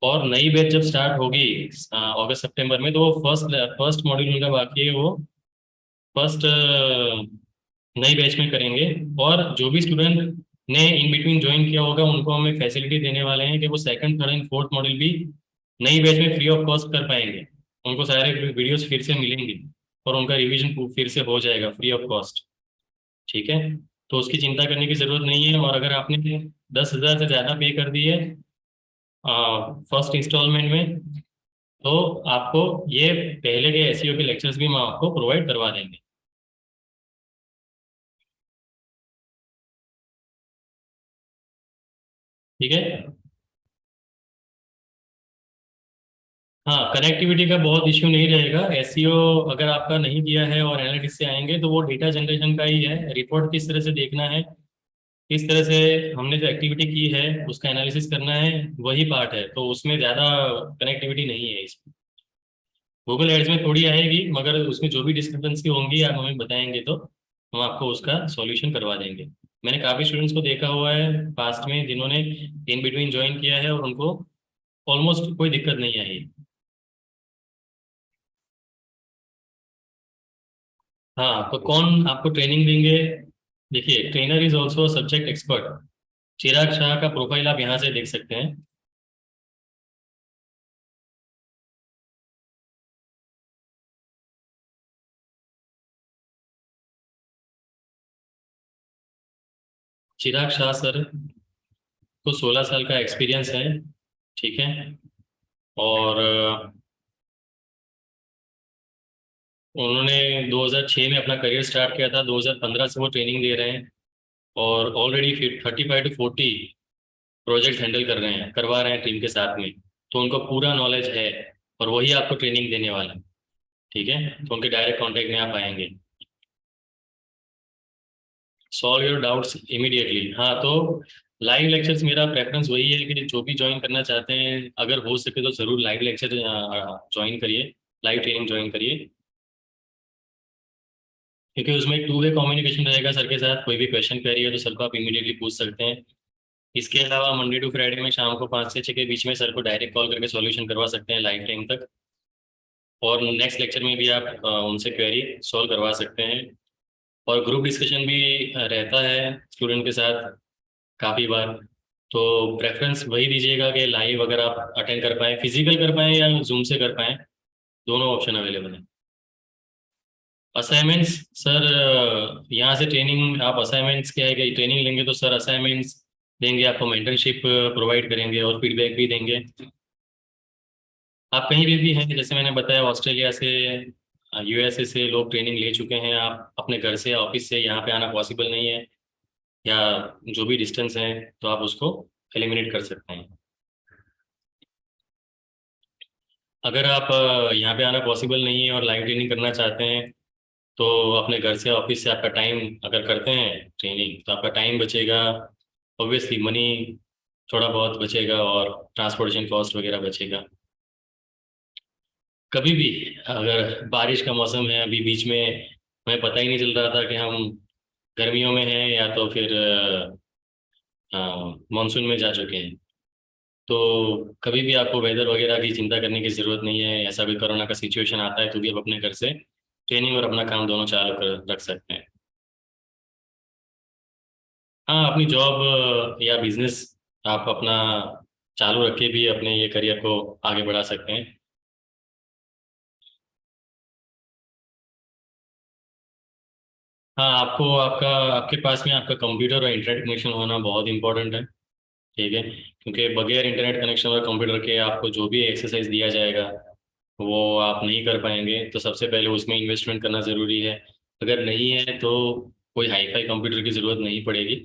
और नई बैच जब स्टार्ट होगी अगस्त सितंबर में, तो वो फर्स्ट फर्स्ट मॉड्यूल उनका बाकी है, वो फर्स्ट नई बैच में करेंगे। और जो भी स्टूडेंट ने इन बिटवीन ज्वाइन किया होगा उनको हमें फैसिलिटी देने वाले हैं कि वो second, third and fourth module भी नई बैच में फ्री ऑफ कॉस्ट कर पाएंगे। उनको सारे वीडियोस फिर से मिलेंगे और उनका रिवीजन फिर से हो जाएगा फ्री ऑफ कॉस्ट। ठीक है? तो उसकी चिंता करने की ज़रूरत नहीं है। और अगर आपने 10,000 से ज़्यादा पे कर दी है फर्स्ट इंस्टॉलमेंट में, तो आपको ये पहले के एसईओ के लेक्चर्स भी हम आपको प्रोवाइड करवा देंगे। ठीक है? हाँ, कनेक्टिविटी का बहुत इश्यू नहीं रहेगा। एसईओ अगर आपका नहीं किया है और एनालिटिक्स से आएंगे, तो वो डेटा जनरेशन का ही है। रिपोर्ट किस तरह से देखना है, किस तरह से हमने जो एक्टिविटी की है उसका एनालिसिस करना है, वही पार्ट है। तो उसमें ज़्यादा कनेक्टिविटी नहीं है इसमें। गूगल एड्स में थोड़ी आएगी, मगर उसमें जो भी डिस्क्रिपेंसी होंगी आप हमें बताएंगे तो हम आपको उसका सॉल्यूशन करवा देंगे। मैंने काफ़ी स्टूडेंट्स को देखा हुआ है पास्ट में जिन्होंने इन बिटवीन ज्वाइन किया है और उनको ऑलमोस्ट कोई दिक्कत नहीं आई है। हाँ, तो कौन आपको ट्रेनिंग देंगे, देखिए, trainer is also subject expert. Chirag Shah का प्रोफाइल आप यहाँ से देख सकते हैं। चिराग शाह सर को 16 साल का एक्सपीरियंस है, ठीक है। और उन्होंने 2006 में अपना करियर स्टार्ट किया था, 2015 से वो ट्रेनिंग दे रहे हैं और ऑलरेडी 35 to 40 प्रोजेक्ट हैंडल कर रहे हैं, करवा रहे हैं टीम के साथ में। तो उनको पूरा नॉलेज है और वही आपको ट्रेनिंग देने वाला है, ठीक है। तो उनके डायरेक्ट कांटेक्ट में आप आएंगे। सॉल्व योर डाउट्स इमीडिएटली, हाँ। तो लाइव लेक्चर्स मेरा प्रेफरेंस वही है कि जो भी ज्वाइन करना चाहते हैं, अगर हो सके तो ज़रूर लाइव लेक्चर ज्वाइन करिए, लाइव ट्रेनिंग ज्वाइन करिए, क्योंकि उसमें एक 2 वे कम्युनिकेशन रहेगा सर के साथ। कोई भी क्वेश्चन क्वेरी है तो सर को आप इमीडिएटली पूछ सकते हैं। इसके अलावा मंडे टू फ्राइडे में शाम को 5 से 6 के बीच में सर को डायरेक्ट कॉल करके सॉल्यूशन करवा सकते हैं लाइव टाइम तक। और नेक्स्ट लेक्चर में भी आप उनसे क्वेरी सॉल्व करवा सकते हैं। और ग्रुप डिस्कशन भी रहता है स्टूडेंट के साथ काफ़ी बार। तो प्रेफरेंस वही दीजिएगा कि लाइव अगर आप अटेंड कर पाएँ, फिजिकल कर पाएँ या जूम से कर पाएँ, दोनों ऑप्शन अवेलेबल हैं। असाइनमेंट्स सर, यहाँ से ट्रेनिंग आप असाइनमेंट्स क्या है कि ट्रेनिंग लेंगे तो सर असाइनमेंट्स देंगे आपको, मेंटरशिप प्रोवाइड करेंगे और फीडबैक भी देंगे। आप कहीं भी हैं, जैसे मैंने बताया ऑस्ट्रेलिया से, यूएसए से लोग ट्रेनिंग ले चुके हैं। आप अपने घर से ऑफिस से यहाँ पे आना पॉसिबल नहीं है, या जो भी डिस्टेंस है तो आप उसको एलिमिनेट कर सकते हैं। अगर आप यहाँ पे आना पॉसिबल नहीं है और लाइव ट्रेनिंग करना चाहते हैं तो अपने घर से ऑफिस से आपका टाइम अगर करते हैं ट्रेनिंग तो आपका टाइम बचेगा, ऑब्वियसली मनी थोड़ा बहुत बचेगा और ट्रांसपोर्टेशन कॉस्ट वगैरह बचेगा। कभी भी अगर बारिश का मौसम है, अभी बीच में हमें पता ही नहीं चल रहा था कि हम गर्मियों में हैं या तो फिर मानसून में जा चुके हैं, तो कभी भी आपको वेदर वगैरह की चिंता करने की ज़रूरत नहीं है। ऐसा भी कोरोना का सिचुएशन आता है तो भी आप अपने घर से ट्रेनिंग और अपना काम दोनों चालू कर रख सकते हैं। हाँ, अपनी जॉब या बिजनेस आप अपना चालू रख के भी अपने ये करियर को आगे बढ़ा सकते हैं। हाँ, आपको आपके पास में आपका कंप्यूटर और इंटरनेट कनेक्शन होना बहुत इंपॉर्टेंट है, ठीक है। क्योंकि बगैर इंटरनेट कनेक्शन और कंप्यूटर के आपको जो भी एक्सरसाइज दिया जाएगा वो आप नहीं कर पाएंगे। तो सबसे पहले उसमें इन्वेस्टमेंट करना ज़रूरी है। अगर नहीं है तो कोई हाई फाई कंप्यूटर की ज़रूरत नहीं पड़ेगी।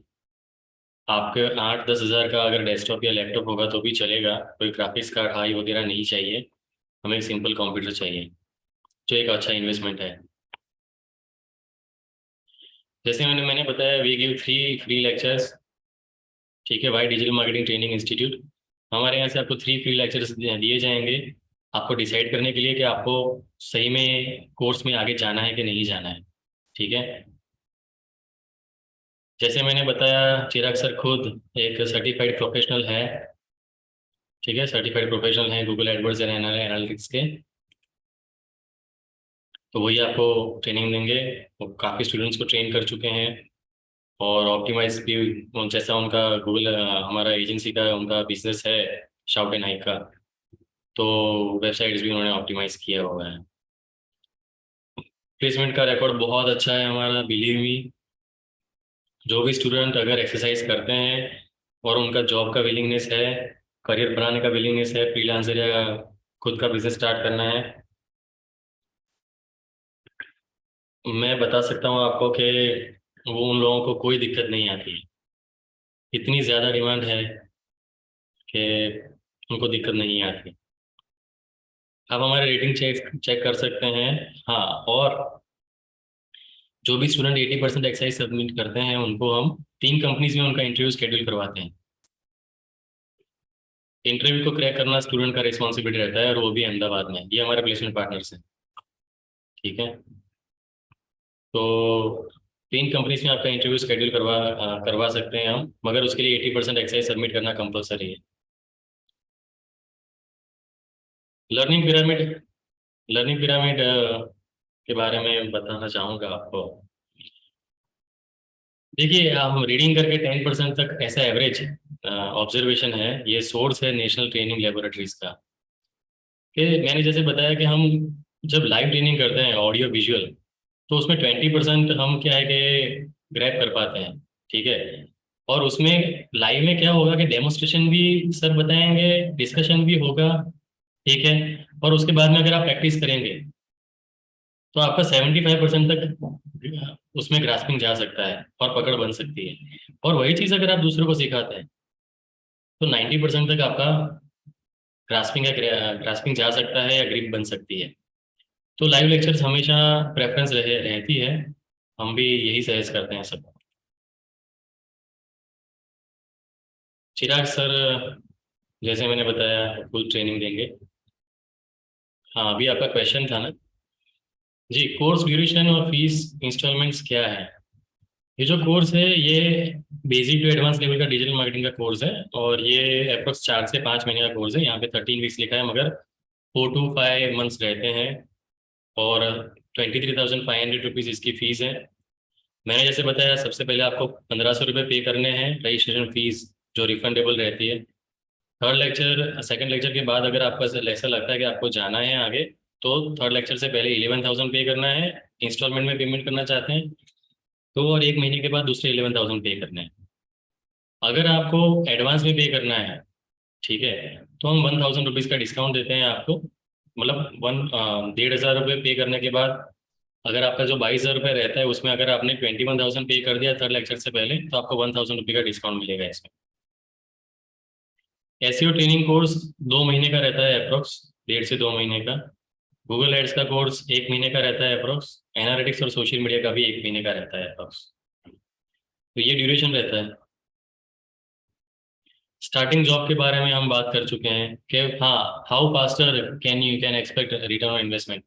आपके 8-10 हज़ार का अगर डेस्कटॉप या लैपटॉप होगा तो भी चलेगा। कोई ग्राफिक्स कार्ड हाई वगैरह नहीं चाहिए, हमें एक सिंपल कंप्यूटर चाहिए, जो एक अच्छा इन्वेस्टमेंट है। जैसे मैंने बताया, वी गिव फ्री लेक्चर्स, ठीक है। Why digital marketing training institute, हमारे यहाँ से आपको 3 फ्री लेक्चर्स दिए जाएंगे, आपको डिसाइड करने के लिए कि आपको सही में कोर्स में आगे जाना है कि नहीं जाना है, ठीक है। जैसे मैंने बताया, चिराग सर खुद एक सर्टिफाइड प्रोफेशनल है, ठीक है। सर्टिफाइड प्रोफेशनल है गूगल एडवर्ड्स एंड एनालिटिक्स के। तो वही आपको ट्रेनिंग देंगे। वो काफ़ी स्टूडेंट्स को ट्रेन कर चुके हैं और ऑप्टिमाइज भी, जैसा उनका गूगल हमारा एजेंसी का उनका बिजनेस है शाउट एंड हाइक का, तो वेबसाइट्स भी उन्होंने ऑप्टिमाइज किया हुआ है। प्लेसमेंट का रिकॉर्ड बहुत अच्छा है हमारा, बिलीव मी। जो भी स्टूडेंट अगर एक्सरसाइज करते हैं और उनका जॉब का विलिंगनेस है, करियर बनाने का विलिंगनेस है, फ्रीलांसर या खुद का बिजनेस स्टार्ट करना है, मैं बता सकता हूँ आपको कि वो उन लोगों को कोई दिक्कत नहीं आती। इतनी ज़्यादा डिमांड है कि उनको दिक्कत नहीं आती। आप हमारे रेटिंग चेक चेक कर सकते हैं। हाँ, और जो भी स्टूडेंट 80% एक्सरसाइज सबमिट करते हैं उनको हम 3 कंपनीज में उनका इंटरव्यू शेड्यूल करवाते हैं। इंटरव्यू को क्रैक करना स्टूडेंट का रिस्पॉन्सिबिलिटी रहता है, और वो भी अहमदाबाद में। ये हमारे प्लेसमेंट पार्टनर्स हैं, ठीक है। तो 3 कंपनीज में आपका इंटरव्यू शेड्यूल करवा सकते हैं हम, मगर उसके लिए 80% एक्सरसाइज सबमिट करना कंपलसरी है। लर्निंग पिरामिड, लर्निंग पिरामिड के बारे में बताना चाहूँगा आपको। देखिए, हम रीडिंग करके 10% तक ऐसा एवरेज ऑब्जर्वेशन है, ये सोर्स है नेशनल ट्रेनिंग लेबोरेटरीज का। कि मैंने जैसे बताया कि हम जब लाइव ट्रेनिंग करते हैं ऑडियो विजुअल, तो उसमें 20% हम क्या है कि ग्रैब कर पाते हैं। ठीक है। और उसमें लाइव में क्या होगा कि डेमोन्स्ट्रेशन भी सर बताएंगे, डिस्कशन भी होगा। ठीक है। और उसके बाद में अगर आप प्रैक्टिस करेंगे तो आपका 75% तक उसमें ग्रास्पिंग जा सकता है और पकड़ बन सकती है। और वही चीज़ अगर आप दूसरों को सिखाते हैं तो 90% तक आपका ग्रास्पिंग जा सकता है या ग्रिप बन सकती है। तो लाइव लेक्चर्स हमेशा प्रेफरेंस रहती है। हम भी यही सजेस्ट करते हैं सबको। चिराग सर, जैसे मैंने बताया, फुल ट्रेनिंग देंगे। हाँ, अभी आपका क्वेश्चन था ना। जी, कोर्स ड्यूरेशन और फीस इंस्टॉलमेंट्स क्या है। ये जो कोर्स है ये बेसिक टू एडवांस लेवल का डिजिटल मार्केटिंग का कोर्स है, और ये अप्रोक्स 4 से 5 महीने का कोर्स है। यहाँ पे 13 वीक्स लिखा है, मगर 4 to 5 मंथ्स रहते हैं। और 23,500 रुपीज़ इसकी फ़ीस है। मैंने जैसे बताया, सबसे पहले आपको 1,500 रुपये पे करने हैं रजिस्ट्रेशन फ़ीस, जो रिफंडेबल रहती है। थर्ड लेक्चर, सेकंड लेक्चर के बाद अगर आपको ऐसा लगता है कि आपको जाना है आगे, तो थर्ड लेक्चर से पहले 11,000 पे करना है। इंस्टॉलमेंट में पेमेंट करना चाहते हैं तो, और 1 महीने के बाद दूसरे 11,000 पे करने हैं। अगर आपको एडवांस में पे करना है, ठीक है, तो हम 1,000 रुपीज़ का डिस्काउंट देते हैं आपको। मतलब 1,500 रुपये पे करने के बाद, अगर आपका जो 22,000 रुपये रहता है उसमें अगर आपने 21,000 पे कर दिया थर्ड लेक्चर से पहले, तो आपको 1,000 रुपये का डिस्काउंट मिलेगा इसमें। एसईओ ट्रेनिंग कोर्स 2 महीने का रहता है अप्रोक्स, 1.5 से 2 महीने का। गूगल एड्स का कोर्स 1 महीने का रहता है अप्रोक्स। एनालिटिक्स और सोशल मीडिया का भी 1 महीने का रहता है अप्रोक्स। तो ये ड्यूरेशन रहता है। स्टार्टिंग जॉब के बारे में हम बात कर चुके हैं कि हाँ, how faster can expect return on investment.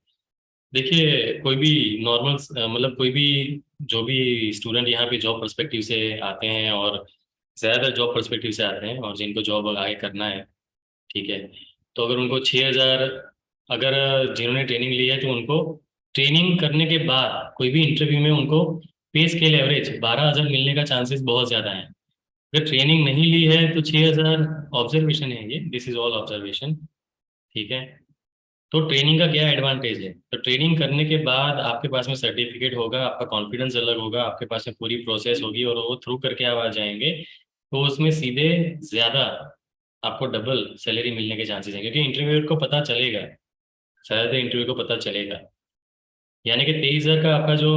देखिए, कोई भी नॉर्मल, मतलब कोई भी जो भी स्टूडेंट यहाँ पे जॉब पर्सपेक्टिव से आते हैं, और ज़्यादातर जॉब पर्सपेक्टिव से आते हैं, और जिनको जॉब आगे करना है, ठीक है, तो अगर उनको 6,000, अगर जिन्होंने ट्रेनिंग ली है तो उनको ट्रेनिंग करने के बाद कोई भी इंटरव्यू में उनको पे स्केल एवरेज 12,000 मिलने का चांसेस बहुत ज़्यादा है। अगर ट्रेनिंग नहीं ली है तो 6,000 ऑब्जर्वेशन है, ये दिस इज ऑल ऑब्जर्वेशन। ठीक है। तो ट्रेनिंग का क्या एडवांटेज है, तो ट्रेनिंग करने के बाद आपके पास में सर्टिफिकेट होगा, आपका कॉन्फिडेंस अलग होगा, आपके पास में पूरी प्रोसेस होगी, और वो थ्रू करके आप आ जाएंगे, तो उसमें सीधे ज़्यादा आपको डबल सैलरी मिलने के चांसेस हैं, क्योंकि इंटरव्यूअर को पता चलेगा, ज़्यादातर इंटरव्यू को पता चलेगा। यानी कि 23,000 का आपका जो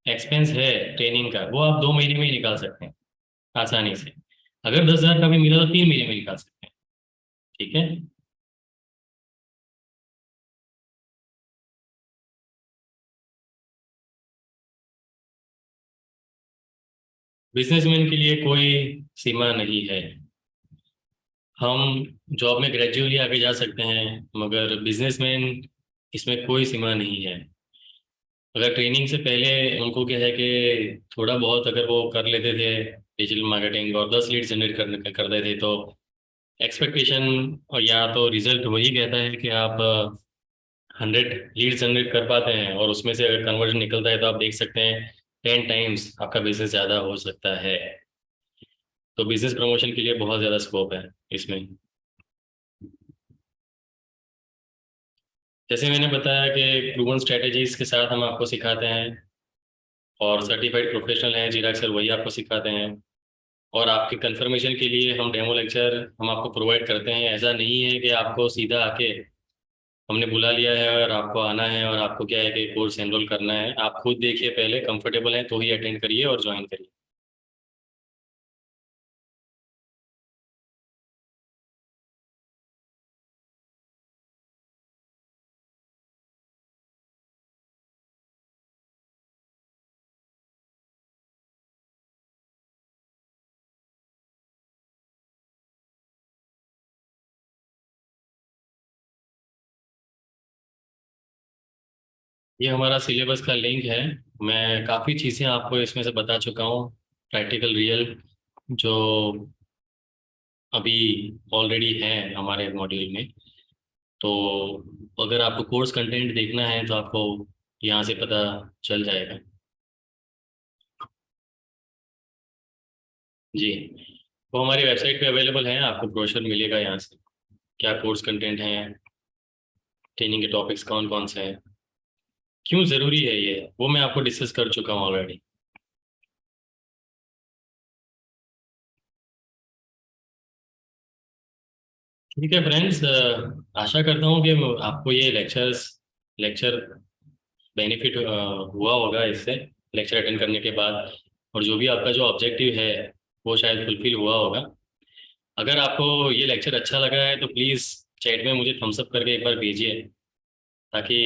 एक्सपेंस है ट्रेनिंग का, वो आप 2 महीने में ही निकाल सकते हैं आसानी से। अगर 10,000 का भी मिला तो 3 महीने में निकाल सकते हैं। ठीक है। बिजनेसमैन के लिए कोई सीमा नहीं है। हम जॉब में ग्रेजुअली आगे जा सकते हैं, मगर बिजनेसमैन, इसमें कोई सीमा नहीं है। अगर ट्रेनिंग से पहले उनको क्या है कि थोड़ा बहुत अगर वो कर लेते थे डिजिटल मार्केटिंग, और 10 लीड जनरेट कर देते, तो एक्सपेक्टेशन, और या तो रिजल्ट वही कहता है कि आप 100 लीड जनरेट कर पाते हैं, और उसमें से अगर कन्वर्जन निकलता है तो आप देख सकते हैं 10 टाइम्स आपका बिजनेस ज़्यादा हो सकता है। तो बिजनेस प्रमोशन के लिए बहुत ज़्यादा स्कोप है इसमें। जैसे मैंने बताया कि प्रूवन स्ट्रेटेजीज के साथ हम आपको सिखाते हैं, और सर्टिफाइड प्रोफेशनल हैं चिराग सर, वही आपको सिखाते हैं। और आपके कंफर्मेशन के लिए हम डेमो लेक्चर हम आपको प्रोवाइड करते हैं। ऐसा नहीं है कि आपको सीधा आके हमने बुला लिया है और आपको आना है, और आपको क्या है कि कोर्स एनरोल करना है। आप खुद देखिए, पहले कंफर्टेबल हैं तो ही अटेंड करिए और ज्वाइन करिए। ये हमारा सिलेबस का लिंक है। मैं काफ़ी चीज़ें आपको इसमें से बता चुका हूँ, प्रैक्टिकल रियल, जो अभी ऑलरेडी हैं हमारे मॉड्यूल में। तो अगर आपको कोर्स कंटेंट देखना है तो आपको यहाँ से पता चल जाएगा। जी, वो हमारी वेबसाइट पे अवेलेबल है, आपको ब्रोशर मिलेगा यहाँ से, क्या कोर्स कंटेंट हैं, ट्रेनिंग के टॉपिक्स कौन कौन से हैं, क्यों ज़रूरी है ये, वो मैं आपको डिस्कस कर चुका हूँ ऑलरेडी। ठीक है फ्रेंड्स, आशा करता हूँ कि आपको ये लेक्चर बेनिफिट हुआ होगा इससे, लेक्चर अटेंड करने के बाद, और जो भी आपका जो ऑब्जेक्टिव है वो शायद फुलफिल हुआ होगा। अगर आपको ये लेक्चर अच्छा लगा है तो प्लीज़ चैट में मुझे थम्स अप करके एक बार भेजिए, ताकि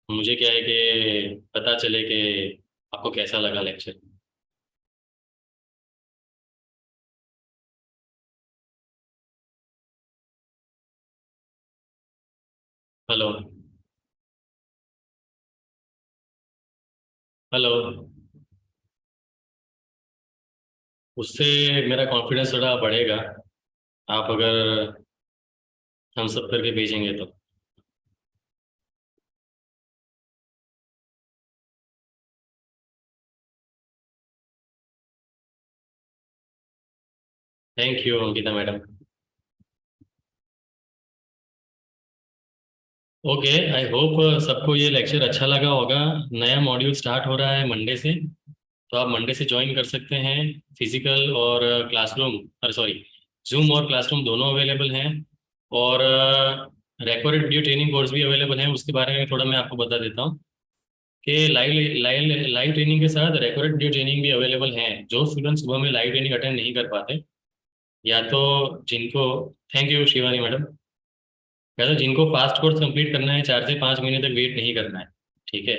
मुझे क्या है कि पता चले कि आपको कैसा लगा लेक्चर। Hello, hello. उससे मेरा कॉन्फिडेंस थोड़ा बढ़ेगा, आप अगर थम्स अप करके भेजेंगे तो। Thank you Ankita madam. Okay, I hope सबको ये लेक्चर अच्छा लगा होगा। नया मॉड्यूल स्टार्ट हो रहा है मंडे से, तो आप मंडे से ज्वाइन कर सकते हैं। फिजिकल और क्लासरूम, अरे सॉरी, जूम और क्लासरूम दोनों अवेलेबल हैं, और रिकॉर्डेड वीडियो ट्रेनिंग कोर्स भी अवेलेबल है। उसके बारे में थोड़ा मैं आपको बता देता हूँ कि लाइव लाइव लाइव ट्रेनिंग के साथ रिकॉर्डेड वीडियो ट्रेनिंग भी अवेलेबल हैं। जो स्टूडेंट सुबह में लाइव ट्रेनिंग अटेंड नहीं कर पाते, या तो जिनको, थैंक यू शिवानी मैडम, या तो जिनको फास्ट कोर्स कंप्लीट करना है, 4 से 5 महीने तक वेट नहीं करना है, ठीक है,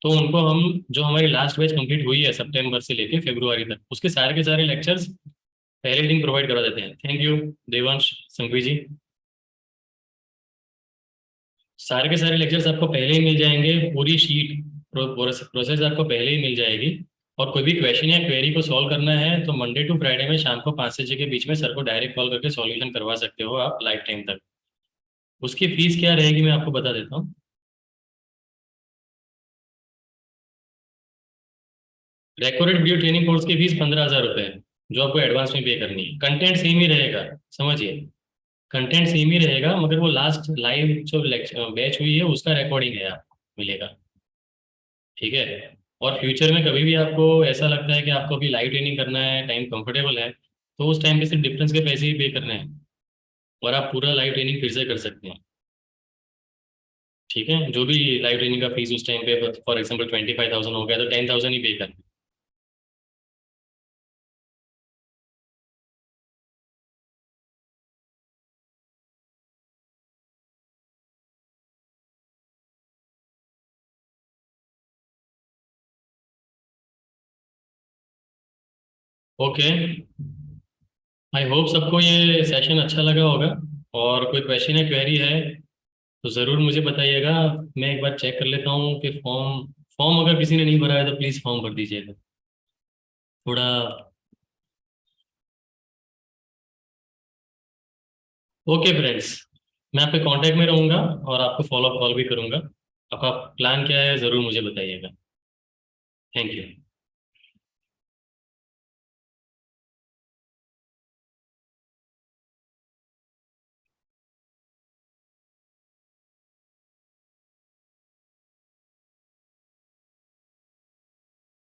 तो उनको हम, जो हमारी लास्ट बैच कंप्लीट हुई है सितंबर से लेके फरवरी तक, उसके सारे के सारे लेक्चर्स पहले दिन प्रोवाइड करा देते हैं। थैंक यू देवांश संघवी जी। सारे के सारे लेक्चर्स आपको पहले ही मिल जाएंगे, पूरी शीट प्रोसेस आपको पहले ही मिल जाएगी। और कोई भी क्वेश्चन या क्वेरी को सॉल्व करना है तो मंडे टू फ्राइडे में शाम को 5 से 6 के बीच में सर को डायरेक्ट कॉल करके सॉल्यूशन करवा सकते हो आप लाइफ टाइम तक। उसकी फीस क्या रहेगी मैं आपको बता देता हूँ। डेकोरेट वीडियो ट्रेनिंग कोर्स की फीस 15,000 रुपये है, जो आपको एडवांस में पे करनी है। कंटेंट सेम ही रहेगा, समझिए, कंटेंट सेम ही रहेगा, मगर वो लास्ट लाइव जो बैच हुई है उसका रिकॉर्डिंग है आपको मिलेगा, ठीक है। और फ्यूचर में कभी भी आपको ऐसा लगता है कि आपको अभी लाइव ट्रेनिंग करना है, टाइम कंफर्टेबल है, तो उस टाइम पे सिर्फ डिफरेंस के पैसे ही पे करने हैं, और आप पूरा लाइव ट्रेनिंग फिर से कर सकते हैं, ठीक है। जो भी लाइव ट्रेनिंग का फीस उस टाइम पे फॉर एग्जाम्पल 25,000 हो गया तो 10,000 ही पे करना। ओके, आई होप सबको ये सेशन अच्छा लगा होगा, और कोई क्वेश्चन या क्वेरी है तो ज़रूर मुझे बताइएगा। मैं एक बार चेक कर लेता हूँ कि फॉर्म फॉर्म अगर किसी ने नहीं भरा है तो प्लीज़ फॉर्म भर दीजिएगा थोड़ा। ओके फ्रेंड्स, मैं आपके कांटेक्ट में रहूँगा और आपको फॉलो अप कॉल भी करूँगा। आपका प्लान क्या है ज़रूर मुझे बताइएगा। Thank you.